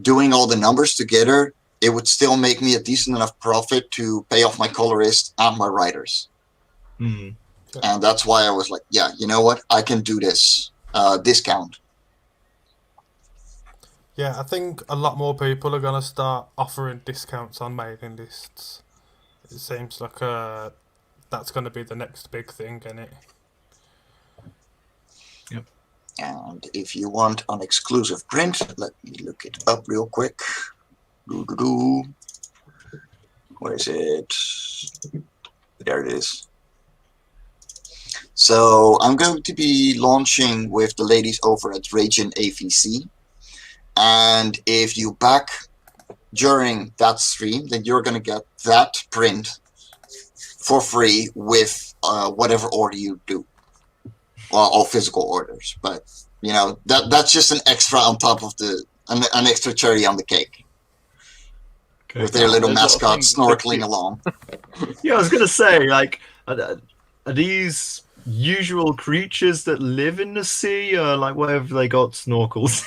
Speaker 8: doing all the numbers together, it would still make me a decent enough profit to pay off my colorist and my writers.
Speaker 9: Hmm.
Speaker 8: And that's why I was like, yeah, you know what? I can do this discount.
Speaker 1: Yeah, I think a lot more people are going to start offering discounts on mailing lists. It seems like that's going to be the next big thing, isn't it?
Speaker 9: Yep.
Speaker 8: And if you want an exclusive print, let me look it up real quick. Where is it? There it is. So I'm going to be launching with the ladies over at Raging AVC. And if you back during that stream, then you're going to get that print for free with whatever order you do. Well, all physical orders. But, that's just an extra on top of an extra cherry on the cake.
Speaker 9: Okay.
Speaker 8: With their little
Speaker 2: There's a lot of
Speaker 8: mascot
Speaker 2: things
Speaker 8: snorkeling
Speaker 2: to-
Speaker 8: along.
Speaker 9: Yeah, I was gonna say, like, are these usual creatures that live in the sea, or like where have they got snorkels?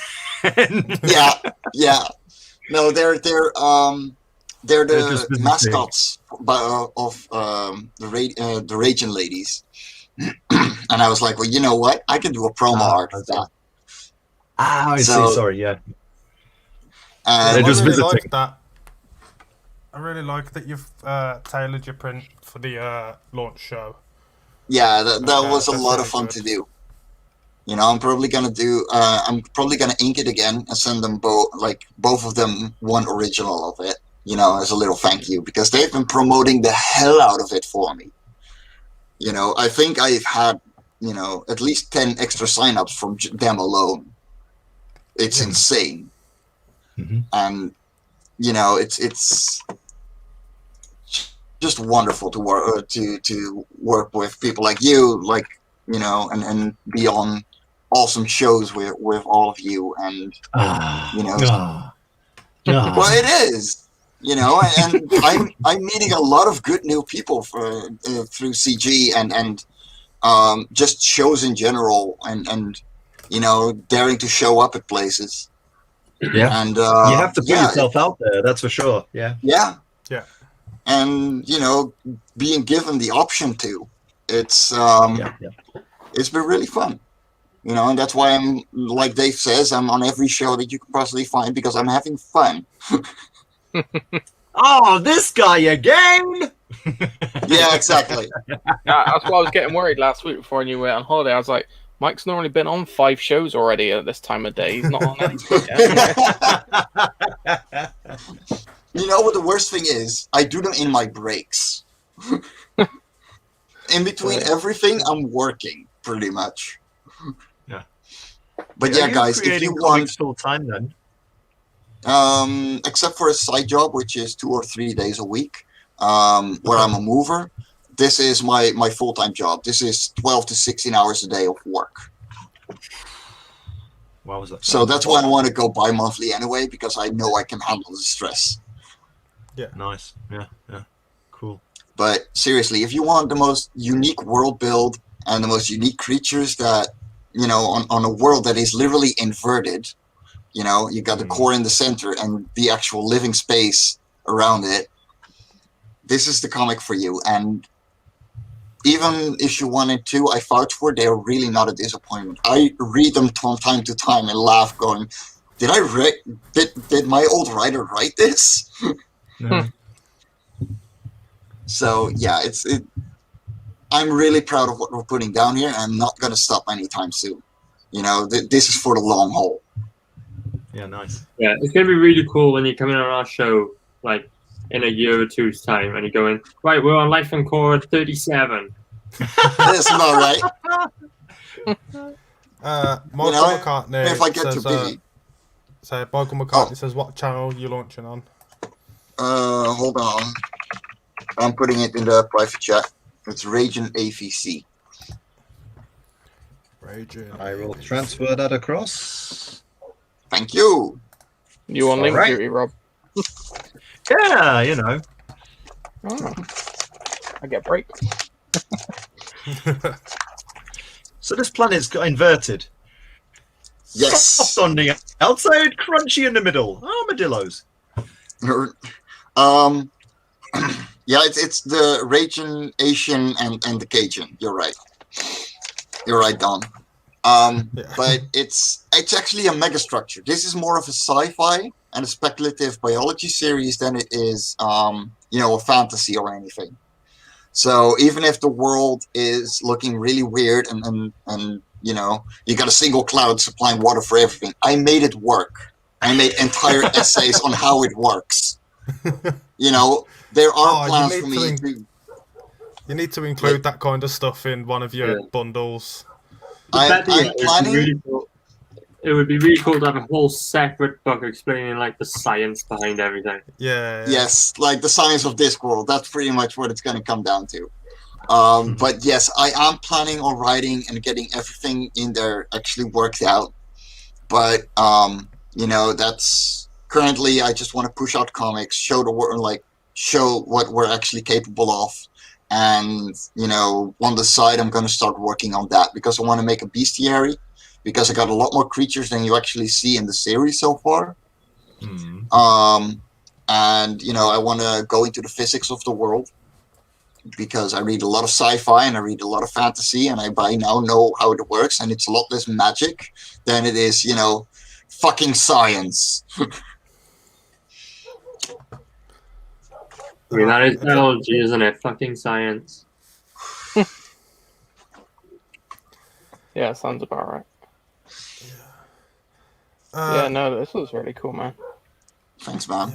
Speaker 8: Yeah. No, they're
Speaker 9: They're
Speaker 8: the
Speaker 9: just visiting.
Speaker 8: mascots of the Raging ladies. And I was like, well, you know what? I can do a promo art for that.
Speaker 9: I
Speaker 8: So-
Speaker 9: see. Sorry, yeah.
Speaker 8: And
Speaker 9: They're just
Speaker 1: I really
Speaker 9: visiting.
Speaker 1: like that. I really like that you've tailored your print for the launch show.
Speaker 8: yeah, that was a
Speaker 1: that's
Speaker 8: lot
Speaker 1: really
Speaker 8: of fun
Speaker 1: good.
Speaker 8: to do. I'm probably gonna ink it again and send them both of them one original of it, as a little thank you, because they've been promoting the hell out of it for me. I think I've had, at least 10 extra signups from them alone. It's insane.
Speaker 9: Mhm.
Speaker 8: And, it's just wonderful to work with people like you, and be on awesome shows with all of you. And, well, it is. And I'm meeting a lot of good new people through CG and just shows in general, and daring to show up at places.
Speaker 9: Yeah.
Speaker 8: And
Speaker 9: You have to put yourself out there, that's for sure. Yeah.
Speaker 8: yeah,
Speaker 1: Yeah.
Speaker 8: and being given the option to, it's
Speaker 9: Yeah.
Speaker 8: it's been really fun. And that's why I'm, like Dave says, I'm on every show that you can possibly find because I'm having fun.
Speaker 10: Oh, this guy again!
Speaker 8: Yeah, exactly.
Speaker 2: Yeah, that's why I was getting worried last week before you went on holiday. I was like, Mike's normally been on 5 shows already at this time of day. He's not on anything yet.
Speaker 8: You know what the worst thing is? I do them in my breaks. In between everything, I'm working pretty much.
Speaker 9: Yeah.
Speaker 8: But
Speaker 9: Are
Speaker 8: yeah,
Speaker 9: you
Speaker 8: guys, if
Speaker 9: creating
Speaker 8: you want,
Speaker 9: comics full time then?
Speaker 8: except for a side job, which is 2 or 3 days a week, where I'm a mover, this is my full-time job. This is 12 to 16 hours a day of work.
Speaker 9: Wow, was that?
Speaker 8: So that's why I want to go bi-monthly anyway, because I know I can handle the stress.
Speaker 9: Nice. Yeah. Cool.
Speaker 8: But seriously, if you want the most unique world build and the most unique creatures that, on a world that is literally inverted, You know, you got the core in the center and the actual living space around it. This is the comic for you. And even issue 1 and 2, I vouch for, they are really not a disappointment. I read them from time to time and laugh, going, did my old writer write this?
Speaker 9: Yeah.
Speaker 8: So yeah, I'm really proud of what we're putting down here, and I'm not going to stop anytime soon. You know, this is for the long haul.
Speaker 9: Yeah, nice.
Speaker 3: Yeah, it's gonna be really cool when you come in on our show, like in a year or two's time, and you're going, right, we're on Life and Core 37.
Speaker 8: That's about right.
Speaker 1: Michael McCartney
Speaker 8: if I get
Speaker 1: says,
Speaker 8: too busy.
Speaker 1: Michael McCartney says, what channel you launching on?
Speaker 8: Hold on. I'm putting it in the private chat. It's Raging AVC.
Speaker 1: Raging.
Speaker 9: I will transfer that across.
Speaker 8: Thank you.
Speaker 2: You on link
Speaker 9: Alright.
Speaker 2: duty, Rob?
Speaker 9: Yeah, you know.
Speaker 2: Oh. I get a break.
Speaker 9: So this planet's got inverted.
Speaker 8: Yes.
Speaker 9: Soft on the outside, crunchy in the middle. Armadillos.
Speaker 8: Yeah, it's the Raging Asian and the Cajun. You're right. You're right, Don. But it's actually a megastructure. This is more of a sci-fi and a speculative biology series than it is, a fantasy or anything. So even if the world is looking really weird and you got a single cloud supplying water for everything, I made it work. I made entire essays on how it works. You know, there are plans for me to...
Speaker 1: You need to include that kind of stuff in one of your bundles.
Speaker 8: I'm planning...
Speaker 3: It would be really cool to have a whole separate book explaining like the science behind everything.
Speaker 1: Yeah.
Speaker 8: Yes, like the science of Discworld. That's pretty much what it's going to come down to. But yes, I am planning on writing and getting everything in there actually worked out. But that's currently I just want to push out comics, show the world, show what we're actually capable of. And on the side, I'm going to start working on that because I want to make a bestiary. Because I got a lot more creatures than you actually see in the series so far. And, I want to go into the physics of the world. Because I read a lot of sci-fi and I read a lot of fantasy. And I by now know how it works. And it's a lot less magic than it is, fucking science.
Speaker 3: I mean, that is biology, isn't it? Fucking science.
Speaker 2: Yeah, sounds about right. No, this was really cool, man.
Speaker 8: Thanks, man.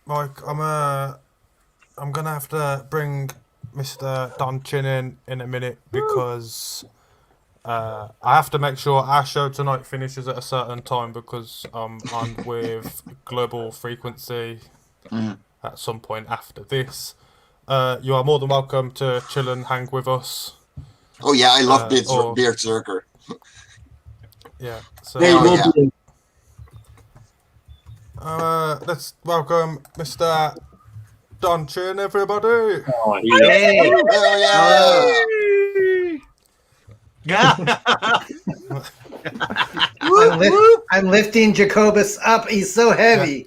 Speaker 1: Mike, I'm gonna have to bring Mr. Don Chin in a minute because I have to make sure our show tonight finishes at a certain time because I'm on with Global Frequency at some point after this. You are more than welcome to chill and hang with us.
Speaker 8: Oh yeah, I love Beard Zerker.
Speaker 1: Yeah. So let's welcome Mr. Don Chin, everybody.
Speaker 3: Oh,
Speaker 8: hey.
Speaker 11: I'm lifting Jacobus up. He's so heavy.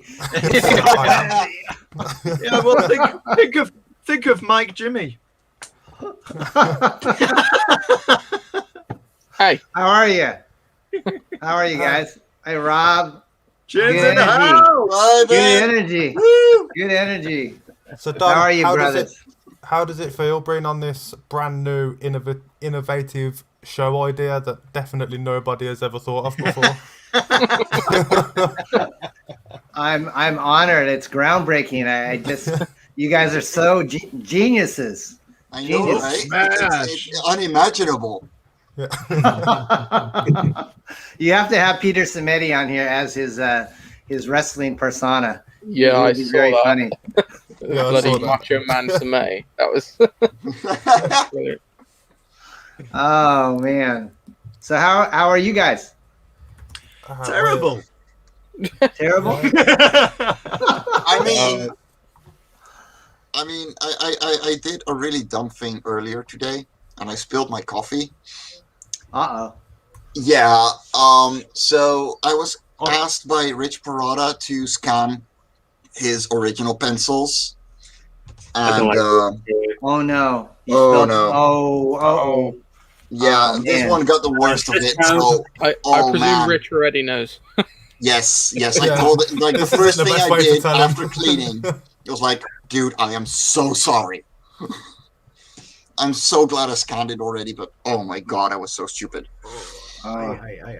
Speaker 9: Yeah, well, think of Mike Jimmy.
Speaker 2: Hey,
Speaker 11: how are you? How are you guys? Hey, Rob.
Speaker 9: Good
Speaker 11: energy. Good energy. Good energy.
Speaker 1: So, Don,
Speaker 11: how are you, brothers?
Speaker 1: How does it feel being on this brand new, innovative show idea that definitely nobody has ever thought of before?
Speaker 11: I'm honored. It's groundbreaking. I just you guys are so geniuses.
Speaker 8: I know, right? It's unimaginable.
Speaker 1: Yeah.
Speaker 11: You have to have Peter Samedi on here as his wrestling persona.
Speaker 2: Yeah, I saw
Speaker 11: very
Speaker 2: that.
Speaker 11: Funny.
Speaker 2: Bloody Macho Man Samedi. That was brilliant.
Speaker 11: Oh man. So how are you guys?
Speaker 9: Terrible.
Speaker 11: Terrible.
Speaker 8: I did a really dumb thing earlier today, and I spilled my coffee.
Speaker 11: Uh-oh.
Speaker 8: Yeah. So I was asked by Rich Parada to scan his original pencils, and
Speaker 11: Oh no! You
Speaker 8: Oh,
Speaker 11: spelled-
Speaker 8: no.
Speaker 11: Oh.
Speaker 8: yeah,
Speaker 11: Oh,
Speaker 8: this
Speaker 11: man.
Speaker 8: one got the worst of it. So,
Speaker 2: I presume
Speaker 8: man.
Speaker 2: Rich already knows.
Speaker 8: Yes, I
Speaker 1: Yeah.
Speaker 8: told it, like, the
Speaker 1: This isn't
Speaker 8: first
Speaker 1: the
Speaker 8: thing
Speaker 1: best
Speaker 8: I
Speaker 1: way to
Speaker 8: did
Speaker 1: tell him.
Speaker 8: after cleaning, it was like, dude, I am so sorry. I'm so glad I scanned it already, but oh my god, I was so stupid.
Speaker 11: I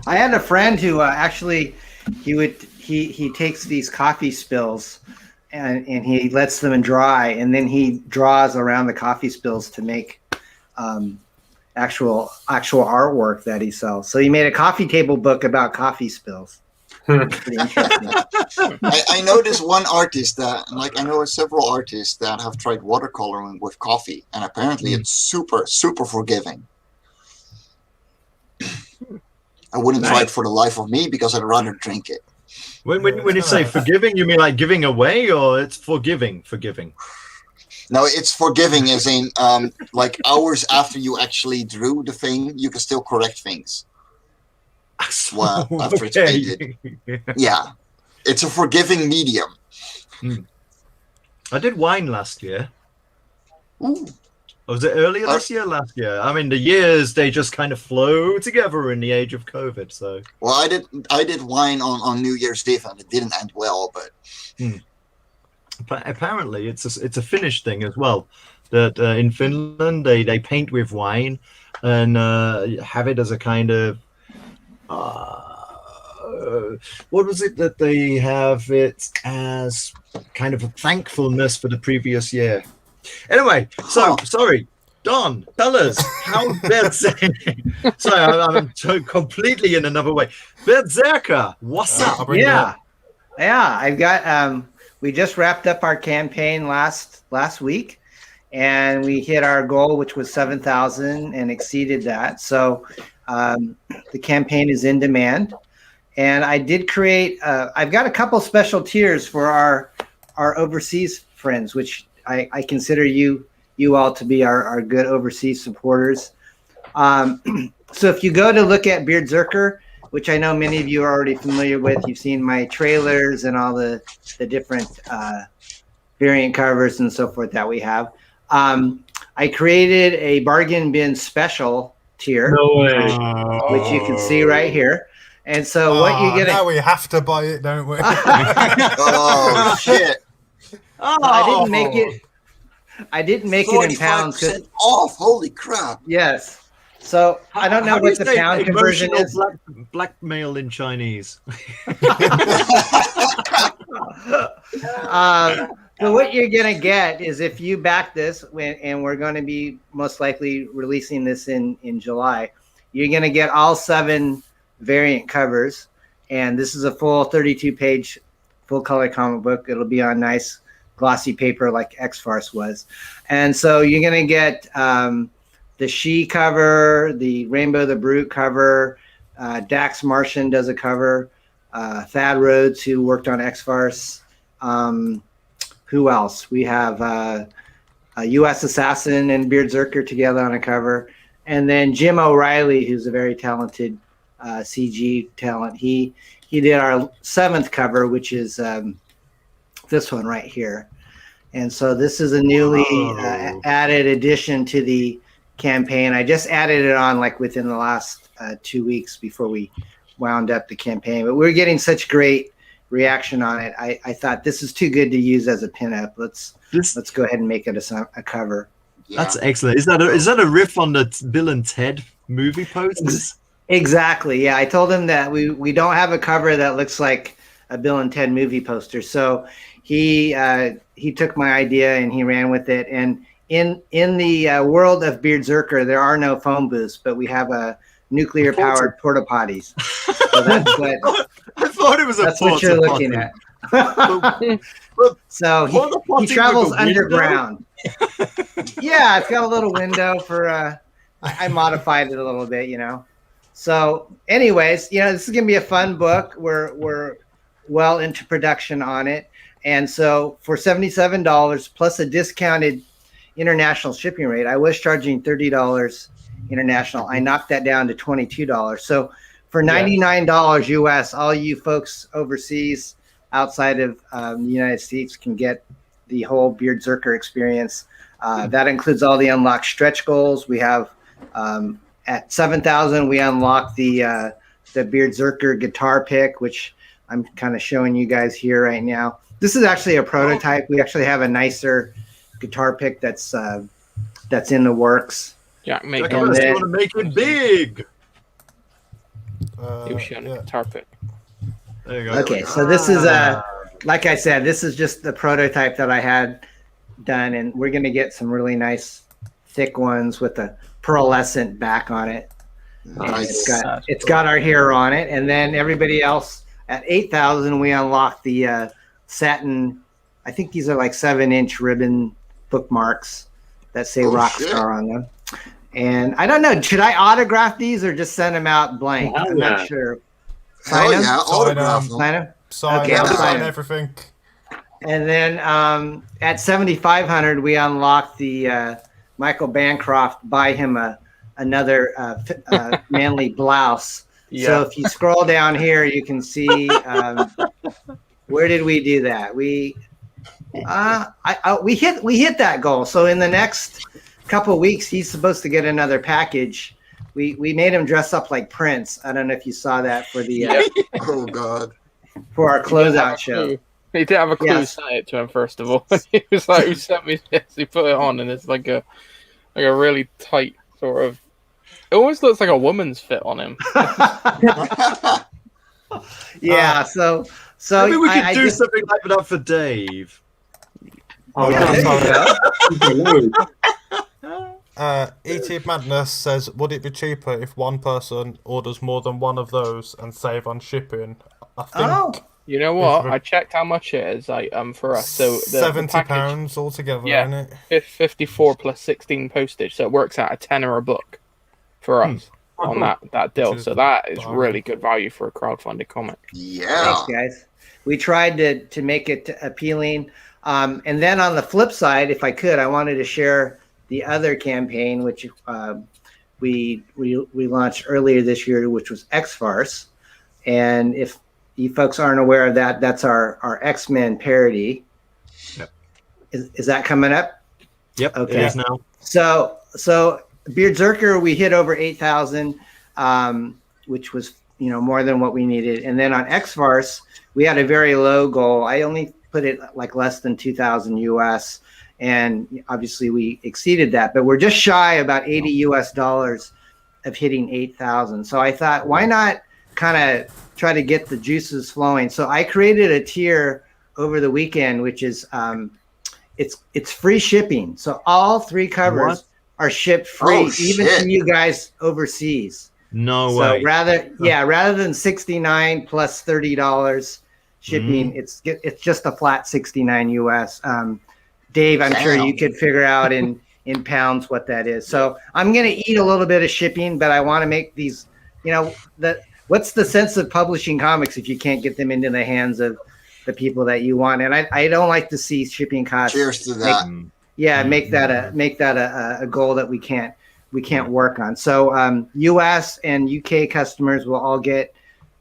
Speaker 11: had a friend who actually he takes these coffee spills and he lets them dry, and then he draws around the coffee spills to make actual artwork that he sells. So he made a coffee table book about coffee spills. Pretty interesting.
Speaker 8: I know this one artist that, like, I know several artists that have tried watercoloring with coffee, and apparently it's super, super forgiving. I wouldn't try it for the life of me because I'd rather drink it.
Speaker 9: When you say forgiving, you mean like giving away, or it's forgiving?
Speaker 8: No, it's forgiving as in, like, hours after you actually drew the thing, you can still correct things. Well, after it's painted. Yeah. It's a forgiving medium.
Speaker 9: I did wine last year.
Speaker 8: Ooh.
Speaker 9: Or was it earlier this year? Last year? I mean, the years, they just kind of flow together in the age of COVID. So,
Speaker 8: well, I did wine on New Year's Eve, and it didn't end well, but.
Speaker 9: But apparently, it's a Finnish thing as well. That in Finland they paint with wine and have it as a kind of what was it that they have it as kind of a thankfulness for the previous year. Anyway, so sorry, Don, tell us how Berserker. Sorry, I'm so completely in another way. Berserker, what's up?
Speaker 11: Yeah, I've got. We just wrapped up our campaign last week, and we hit our goal, which was 7,000, and exceeded that. So the campaign is in demand, and I did create. I've got a couple special tiers for our overseas friends, which I consider you all to be our good overseas supporters. So if you go to look at Beard Zerker, which I know many of you are already familiar with, you've seen my trailers and all the different variant covers and so forth that we have. I created a bargain bin special tier, which you can see right here. And so what you get
Speaker 1: now we have to buy it, don't we?
Speaker 8: Oh shit!
Speaker 11: I didn't make it in pounds.
Speaker 8: 45% off! Holy crap!
Speaker 11: Yes. So I don't know what the pound conversion is.
Speaker 9: Blackmail in Chinese.
Speaker 11: So what you're gonna get is, if you back this, and we're going to be most likely releasing this in July, you're gonna get all 7 variant covers, and this is a full 32-page full color comic book. It'll be on nice glossy paper like X-Farce was, and so you're gonna get the She cover, the Rainbow the Brute cover, Dax Martian does a cover, Thad Rhodes, who worked on X-Farce. Who else? We have a U.S. Assassin and Beard Zerker together on a cover. And then Jim O'Reilly, who's a very talented CG talent. He did our 7th cover, which is this one right here. And so this is a newly added addition to the campaign. I just added it on like within the last 2 weeks before we wound up the campaign. But we're getting such great reaction on it. I thought this is too good to use as a pinup. Let's go ahead and make it a cover.
Speaker 9: Yeah. That's excellent. Is that a riff on the Bill and Ted movie posters?
Speaker 11: Exactly. Yeah, I told him that we don't have a cover that looks like a Bill and Ted movie poster. So he took my idea and he ran with it. And in the world of Beard Zerker, there are no phone booths, but we have a nuclear powered porta potties. So that's what
Speaker 9: I thought it was a
Speaker 11: that's what you're looking at. So he travels underground. Yeah, it's got a little window for I modified it a little bit, So anyways, this is gonna be a fun book. We're well into production on it. And so for $77 plus a discounted international shipping rate, I was charging $30 international. I knocked that down to $22. So For $99 US, all you folks overseas outside of the United States can get the whole Beard Zerker experience. That includes all the unlocked stretch goals. We have at 7,000, we unlock the Beard Zerker guitar pick, which I'm kind of showing you guys here right now. This is actually a prototype. We actually have a nicer guitar pick that's in the works.
Speaker 2: Jack, make
Speaker 9: Jack, want to make it big.
Speaker 2: He was showing a guitar pick.
Speaker 9: There you go.
Speaker 11: Okay, so this is like I said, this is just the prototype that I had done, and we're going to get some really nice thick ones with a pearlescent back on it.
Speaker 8: Nice.
Speaker 11: It's got our hair on it, and then everybody else at 8,000 we unlock the satin. I think these are like 7-inch ribbon bookmarks that say Rockstar on them. And I don't know, should I autograph these or just send them out blank? I'm not sure.
Speaker 8: Hell yeah, autograph them.
Speaker 11: Sign them?
Speaker 1: Sign,
Speaker 11: Okay, I'll sign them.
Speaker 1: everything.
Speaker 11: And then at 7,500, we unlock the Michael Bancroft, buy him another manly blouse.
Speaker 2: Yeah.
Speaker 11: So if you scroll down here, you can see where did we do that? We hit that goal. So in the next couple of weeks, he's supposed to get another package. We made him dress up like Prince. I don't know if you saw that for the
Speaker 8: Oh God,
Speaker 11: for our closeout show.
Speaker 2: He didn't have a clue. Sent it to him first of all. He was like, "He sent me this." He put it on, and it's like a really tight sort of. It almost looks like a woman's fit on him.
Speaker 11: Yeah. So
Speaker 9: maybe we could do something like that for Dave.
Speaker 1: E.T. Madness says, would it be cheaper if one person orders more than one of those and save on shipping? I think
Speaker 2: you know what? I checked how much it is for us. So
Speaker 1: £70 altogether, isn't it?
Speaker 2: 54 plus 16 postage. So it works out a tenner a book for us on that deal. So that is really good value for a crowdfunded comic.
Speaker 8: Yeah.
Speaker 11: Thanks, guys. We tried to make it appealing. And then on the flip side, if I could, I wanted to share the other campaign, which we launched earlier this year, which was X-Farce. And if you folks aren't aware of that, that's our X-Men parody.
Speaker 9: Yep.
Speaker 11: Is that coming up?
Speaker 9: Yep.
Speaker 11: Okay.
Speaker 9: It is now.
Speaker 11: So Beard Zerker, we hit over 8,000, which was more than what we needed. And then on X-Farce, we had a very low goal. I only put it like less than 2,000 US. And obviously we exceeded that, but we're just shy about $80 US of hitting 8,000. So I thought, why not kind of try to get the juices flowing? So I created a tier over the weekend, which is it's free shipping. So all 3 covers are shipped free, even to you guys overseas.
Speaker 9: No way.
Speaker 11: Rather than 69 plus $30 shipping, it's just a flat 69 US. Dave, I'm sure you could figure out in pounds what that is. So I'm going to eat a little bit of shipping, but I want to make these, what's the sense of publishing comics if you can't get them into the hands of the people that you want? And I don't like to see shipping costs.
Speaker 8: Cheers to that.
Speaker 11: Make that a goal that we can't work on. So US and UK customers will all get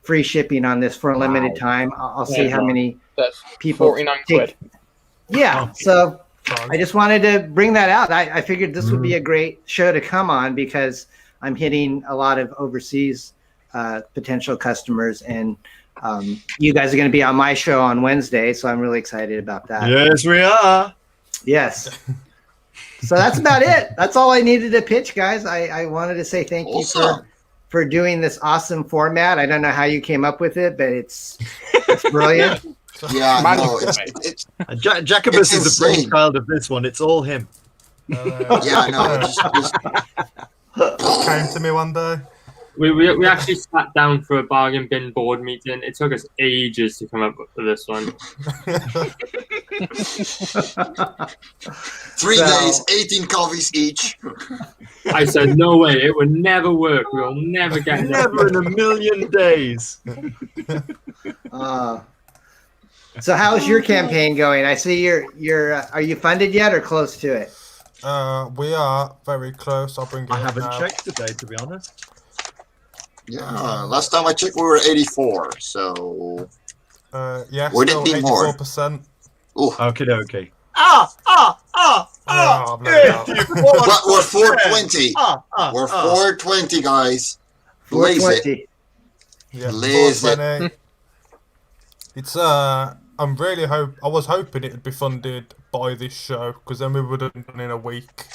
Speaker 11: free shipping on this for a limited time. I'll see how many people
Speaker 2: 49 quid.
Speaker 11: Yeah, so I just wanted to bring that out. I figured this would be a great show to come on because I'm hitting a lot of overseas potential customers, and you guys are going to be on my show on Wednesday, so I'm really excited about that.
Speaker 9: Yes, we are.
Speaker 11: Yes. So that's about it. That's all I needed to pitch, guys. I wanted to say thank you for doing this awesome format. I don't know how you came up with it, but it's brilliant.
Speaker 8: Yeah, no, it's
Speaker 9: Jacobus is the brainchild of this one. It's all him.
Speaker 8: Yeah, no,
Speaker 1: it came to me one day.
Speaker 3: We actually sat down for a bargain bin board meeting. It took us ages to come up with this one.
Speaker 8: 3 days, 18 coffees each.
Speaker 3: I said, no way, it would never work. We'll never get it.
Speaker 9: Never in a million days.
Speaker 11: So how's your campaign going? I see you're are you funded yet or close to it?
Speaker 1: We are very close. I'll bring it
Speaker 9: I
Speaker 1: up
Speaker 9: haven't
Speaker 1: now.
Speaker 9: checked today, to be honest.
Speaker 8: Yeah, last time I checked, we were 84. So
Speaker 1: Yeah,
Speaker 8: would
Speaker 1: still
Speaker 8: it be more?
Speaker 1: 84%.
Speaker 8: Ooh,
Speaker 9: Okay.
Speaker 1: Yeah, bloody hell.
Speaker 8: but we're 420. We're
Speaker 9: 4.
Speaker 8: 420, guys. Lazy.
Speaker 11: 420.
Speaker 1: Yeah,
Speaker 8: Lazy.
Speaker 1: 420. It's I was hoping it'd be funded by this show because then we would have done in a week.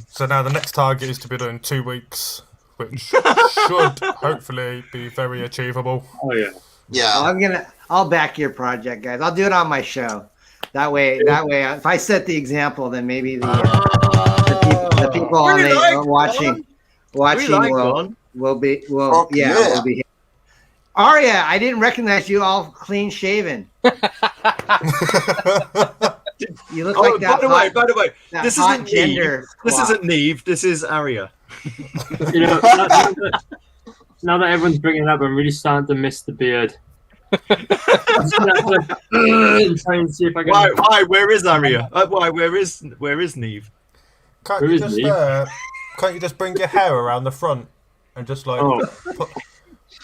Speaker 1: So now the next target is to be done in 2 weeks, which should hopefully be very achievable.
Speaker 3: Oh yeah.
Speaker 8: Yeah.
Speaker 11: I'll back your project, guys. I'll do it on my show. That way, if I set the example, then maybe the people on watching will be here. Arya, I didn't recognize you all clean shaven. You look like that.
Speaker 9: By the way, this isn't
Speaker 11: gender.
Speaker 9: This isn't Neve. This is Arya.
Speaker 3: You know, now that everyone's bringing it up, I'm really starting to miss the beard. I'm trying to see if I can.
Speaker 9: Why? Where is Arya? Why? Where is Neve?
Speaker 1: Can't you just bring your hair around the front and just like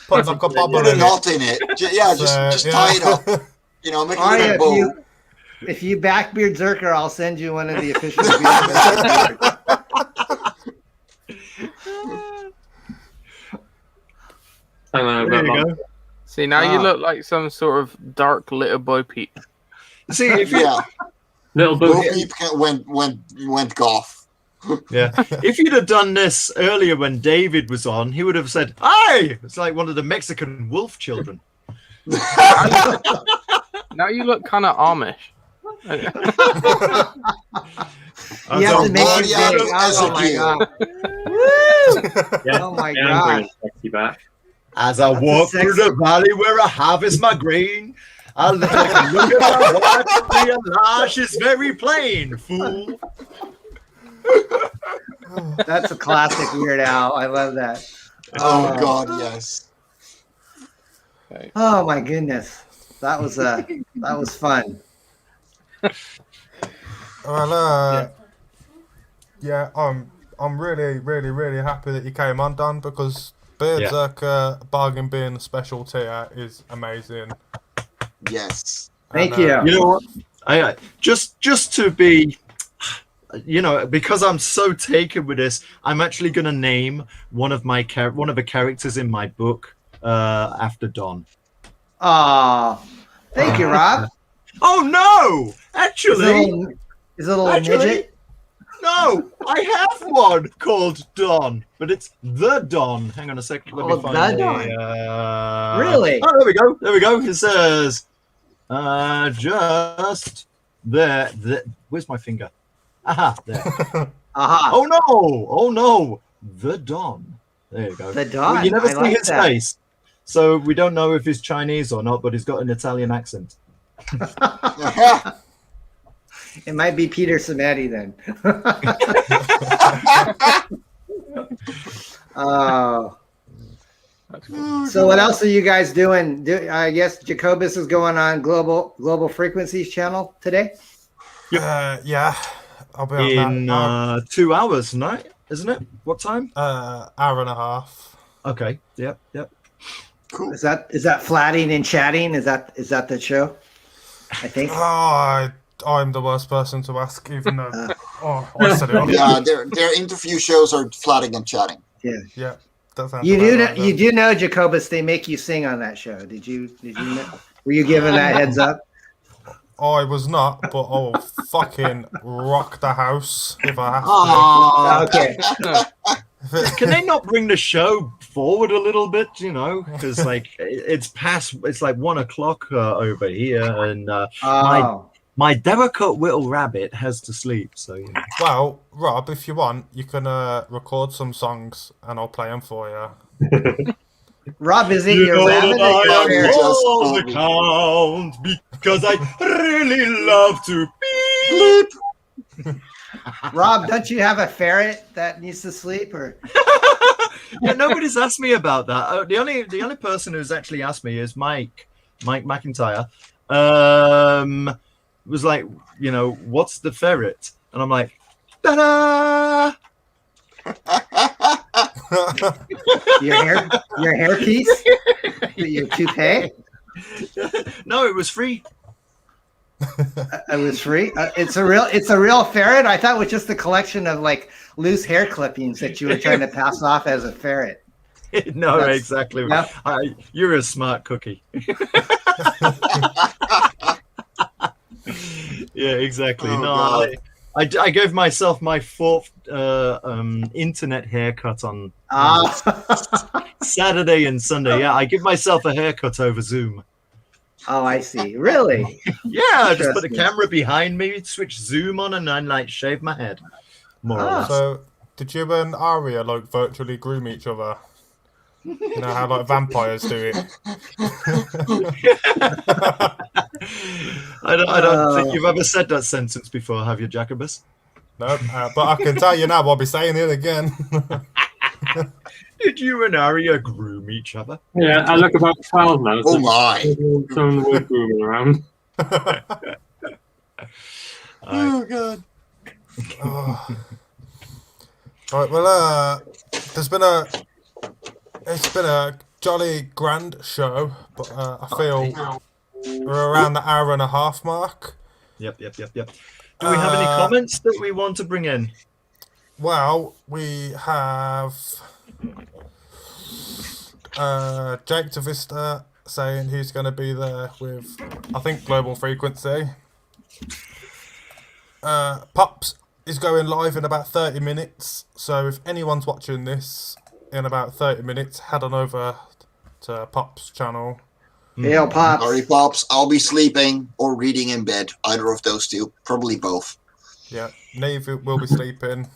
Speaker 1: put like a bubble
Speaker 8: Put a knot in it. Just tie it up. You know, make a little bow.
Speaker 11: If you backbeard Zerker, I'll send you one of the official
Speaker 3: There you go.
Speaker 2: See, now you look like some sort of dark little boy Pete.
Speaker 9: See, if
Speaker 3: little
Speaker 8: Bo Peep went goth.
Speaker 9: Yeah. If you'd have done this earlier when David was on, he would have said, "Hey!" It's like one of the Mexican wolf children.
Speaker 2: Now you look kind of Amish.
Speaker 11: You have to make it big. Oh my god!
Speaker 3: Yeah,
Speaker 11: oh my god!
Speaker 9: As I walk through the valley where I harvest my grain, I look at my wife and realize she's very plain, fool.
Speaker 11: That's a classic Weird Al. I love that.
Speaker 8: Oh God, yes.
Speaker 2: Okay.
Speaker 11: Oh my goodness, that was fun.
Speaker 1: Well, I'm really happy that you came on, Dan, because Zerker bargain being a special tier is amazing.
Speaker 8: Yes.
Speaker 11: Thank you.
Speaker 9: You know what? I just to be, because I'm so taken with this, I'm actually gonna name one of the characters in my book after Don.
Speaker 11: Thank you, Rob.
Speaker 9: Oh no! Actually,
Speaker 11: is it a little midget?
Speaker 9: No, I have one called Don, but it's the Don. Hang on a second. Let me find
Speaker 11: the
Speaker 9: it.
Speaker 11: Don. Really?
Speaker 9: Oh, there we go. It says, just there. Where's my finger? Aha, there.
Speaker 11: Aha.
Speaker 9: Oh no, the Don. There you go.
Speaker 11: The Don.
Speaker 9: Well, you never see his
Speaker 11: that.
Speaker 9: face, so we don't know if he's Chinese or not, but he's got an Italian accent.
Speaker 11: It might be Peter Samedi then. So what else are you guys doing? I guess Jacobus is going on Global Frequencies channel today.
Speaker 1: Yeah, I'll be on
Speaker 9: in
Speaker 1: that.
Speaker 9: 2 hours tonight, isn't it? What time?
Speaker 1: Hour and a half.
Speaker 9: Okay. Yep.
Speaker 8: Cool.
Speaker 11: Is that flatting and chatting? Is that the show? I think.
Speaker 1: I'm the worst person to ask, even though I said it.
Speaker 8: Yeah, their interview shows are flatting and chatting.
Speaker 1: Yeah. That sounds
Speaker 11: You
Speaker 1: about right,
Speaker 11: do know, Jacobus, they make you sing on that show. Did you know? Were you given that heads up?
Speaker 1: I was not, but I'll fucking rock the house if I have to.
Speaker 11: Okay.
Speaker 9: Can they not bring the show forward a little bit? Because it's like 1 o'clock over here, and my delicate little rabbit has to sleep. So
Speaker 1: Well, Rob, if you want, you can record some songs and I'll play them for you.
Speaker 11: Rob, is it your rabbit?
Speaker 9: I am on the count because I really love to beep.
Speaker 11: Rob, don't you have a ferret that needs to sleep? Or
Speaker 9: yeah, nobody's asked me about that. The only person who's actually asked me is Mike McIntyre. Was like, what's the ferret? And I'm like, ta-da!
Speaker 11: Your hairpiece? Your toupee?
Speaker 9: No, it was free.
Speaker 11: It was free. It's a real ferret. I thought it was just a collection of like loose hair clippings that you were trying to pass off as a ferret.
Speaker 9: No, exactly.
Speaker 11: Yeah.
Speaker 9: You're a smart cookie. Yeah, exactly.
Speaker 8: Oh,
Speaker 9: No,
Speaker 8: God.
Speaker 9: I gave myself my 4th internet haircut on Saturday and Sunday. Yeah, I give myself a haircut over Zoom.
Speaker 11: Oh, I see. Really?
Speaker 9: Yeah, I just put a
Speaker 11: Interesting.
Speaker 9: camera behind me, switch Zoom on, and then like shave my head. More or less.
Speaker 1: So, did you and Arya like virtually groom each other? You know how like vampires do it.
Speaker 9: I don't think you've ever said that sentence before, have you, Jacobus?
Speaker 1: No, but I can tell you now, I'll be saying it again.
Speaker 9: Did you and Arya groom each other?
Speaker 3: Yeah, I look about 12 now.
Speaker 8: Oh my.
Speaker 3: Someone was grooming around.
Speaker 1: Oh god. Oh. Right, well, it's been a jolly grand show, but I feel we're around the hour and a half mark.
Speaker 9: Yep. Do we have any comments that we want to bring in?
Speaker 1: Well, we have Jake Tavista saying he's going to be there with, I think, Global Frequency. Pops is going live in about 30 minutes, so if anyone's watching this in about 30 minutes, head on over to Pop's channel.
Speaker 11: Hail, Pops.
Speaker 8: Sorry, Pops. I'll be sleeping or reading in bed. Either of those two. Probably both.
Speaker 1: Yeah, Neve will be sleeping.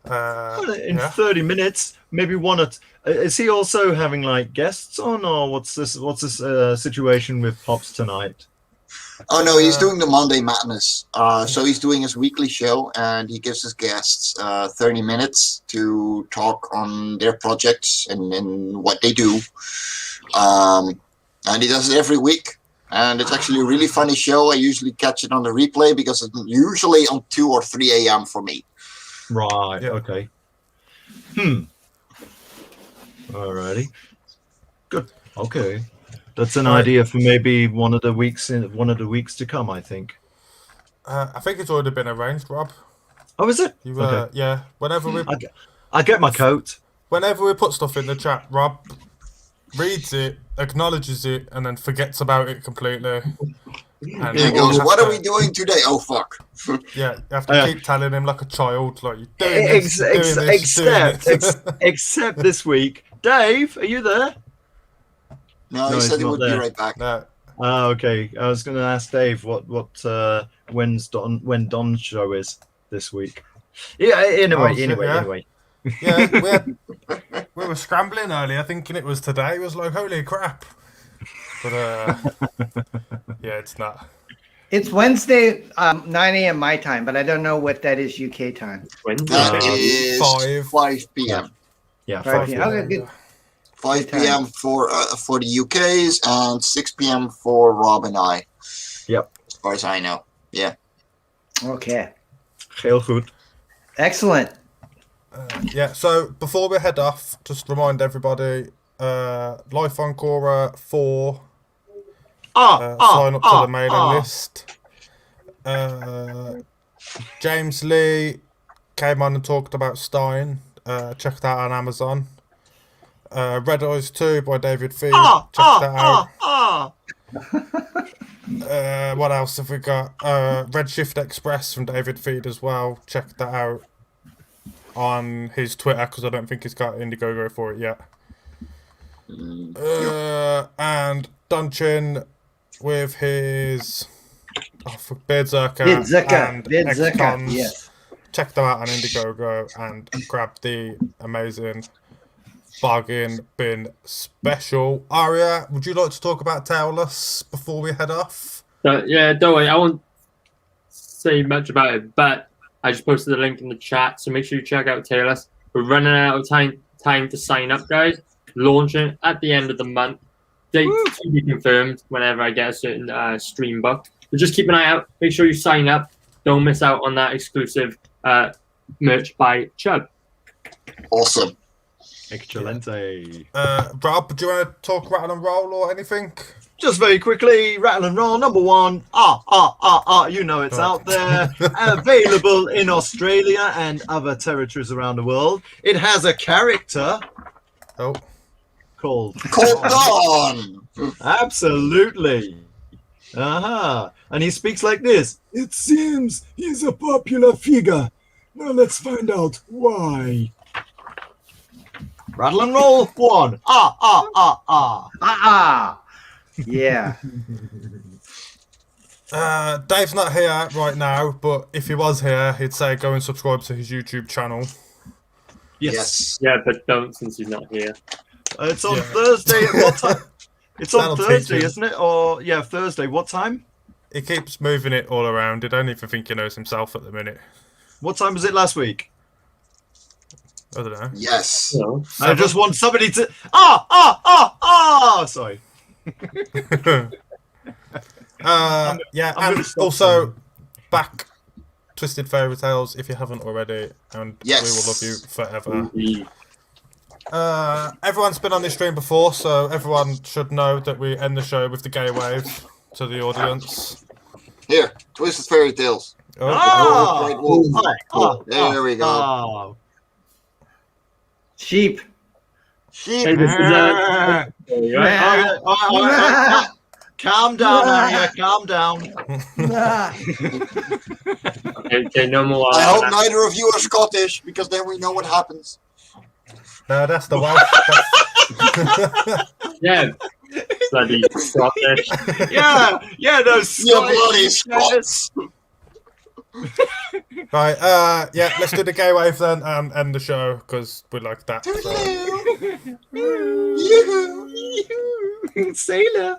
Speaker 9: In 30 minutes, maybe is he also having like guests on, or what's this situation with Pops tonight?
Speaker 8: Oh no, he's doing the Monday Madness. So he's doing his weekly show, and he gives his guests 30 minutes to talk on their projects and what they do. And he does it every week, and it's actually a really funny show. I usually catch it on the replay because it's usually on 2 or 3 a.m. for me.
Speaker 9: Right. Yeah. Okay. Alrighty. Good. Okay. That's an idea for maybe one of the weeks to come, I think.
Speaker 1: I think it's already been arranged, Rob.
Speaker 9: Oh, is it?
Speaker 1: Okay. Yeah. Whenever
Speaker 9: I get my coat.
Speaker 1: Whenever we put stuff in the chat, Rob reads it, acknowledges it, and then forgets about it completely. And
Speaker 8: he goes, "What are we doing today? Oh fuck!"
Speaker 1: Yeah, you have to keep telling him like a child, like you're doing this,
Speaker 9: except this week. Dave, are you there?
Speaker 8: No, he said he would be right back.
Speaker 1: No.
Speaker 9: Okay. I was going to ask Dave when Don's show is this week. Yeah. Anyway.
Speaker 1: Yeah, we were scrambling earlier, thinking it was today. It was like, holy crap! But yeah, it's not.
Speaker 11: It's Wednesday, 9 a.m. my time, but I don't know what that is UK time.
Speaker 8: That is 5 p.m.
Speaker 9: Yeah,
Speaker 11: 5 p.m. Okay, good.
Speaker 8: 5 p.m. for the UKs and 6 p.m. for Rob and I.
Speaker 9: Yep.
Speaker 8: As far as I know. Yeah.
Speaker 11: Okay.
Speaker 9: Heel goed.
Speaker 11: Excellent.
Speaker 1: Yeah, so before we head off, just remind everybody, Life on Quora 4. Sign up to the mailing list. James Lee came on and talked about Stein. Check that out on Amazon. Red Eyes 2 by David Feed. Check that out. What else have we got? Redshift Express from David Feed as well. Check that out on his Twitter, because I don't think he's got Indiegogo for it yet. And Dunchin with his Beard Zerker and X-Cons.
Speaker 11: Yes.
Speaker 1: Check them out on Indiegogo and grab the amazing bargain bin special. Arya, would you like to talk about Tailless before we head off?
Speaker 3: Yeah, don't worry. I won't say much about it, but I just posted a link in the chat, so make sure you check out Tailless. We're running out of time to sign up, guys. Launching at the end of the month. Date to be confirmed whenever I get a certain stream booked. So just keep an eye out. Make sure you sign up. Don't miss out on that exclusive merch by Chubb.
Speaker 8: Awesome.
Speaker 9: Excelente.
Speaker 1: Rob, do you want to talk rattle and roll or anything?
Speaker 9: Just very quickly, rattle and roll. Number one, you know it's out there, available in Australia and other territories around the world. It has a character called
Speaker 8: Dawn.
Speaker 9: Absolutely. And he speaks like this. It seems he's a popular figure. Now let's find out why. Rattle and roll. One.
Speaker 11: Yeah.
Speaker 1: Dave's not here right now, but if he was here, he'd say go and subscribe to his YouTube channel.
Speaker 9: Yes.
Speaker 3: Yeah, but don't since he's not here.
Speaker 9: It's on Thursday at what time? It's on
Speaker 1: That'll
Speaker 9: Thursday,
Speaker 1: teach him.
Speaker 9: isn't it? Or yeah, Thursday. What time?
Speaker 1: He keeps moving it all around. I don't even think he knows himself at the minute.
Speaker 9: What time was it last week?
Speaker 1: I don't know.
Speaker 8: Yes.
Speaker 3: No.
Speaker 9: I just want somebody to sorry.
Speaker 1: Yeah,
Speaker 9: I'm
Speaker 1: and
Speaker 9: gonna stop
Speaker 1: also back Twisted Fairy Tales if you haven't already, and
Speaker 8: Yes.
Speaker 1: we will love you forever.
Speaker 3: Indeed.
Speaker 1: Everyone's been on this stream before, so everyone should know that we end the show with the gay wave to the audience.
Speaker 8: Here, Twisted Fairy Tales.
Speaker 1: Oh.
Speaker 8: There we go.
Speaker 11: Sheep.
Speaker 8: Sheep.
Speaker 3: Hey, this is
Speaker 9: Calm down, Arya. Calm down.
Speaker 3: okay, no more.
Speaker 8: I hope neither of you are Scottish, because then we know what happens.
Speaker 1: No, that's the Welsh.
Speaker 3: Yeah. Bloody Scottish.
Speaker 9: Yeah, those
Speaker 8: You bloody Scots.
Speaker 1: Right, yeah, let's do the gay wave then and end the show, because we like that. So.
Speaker 9: Sailor.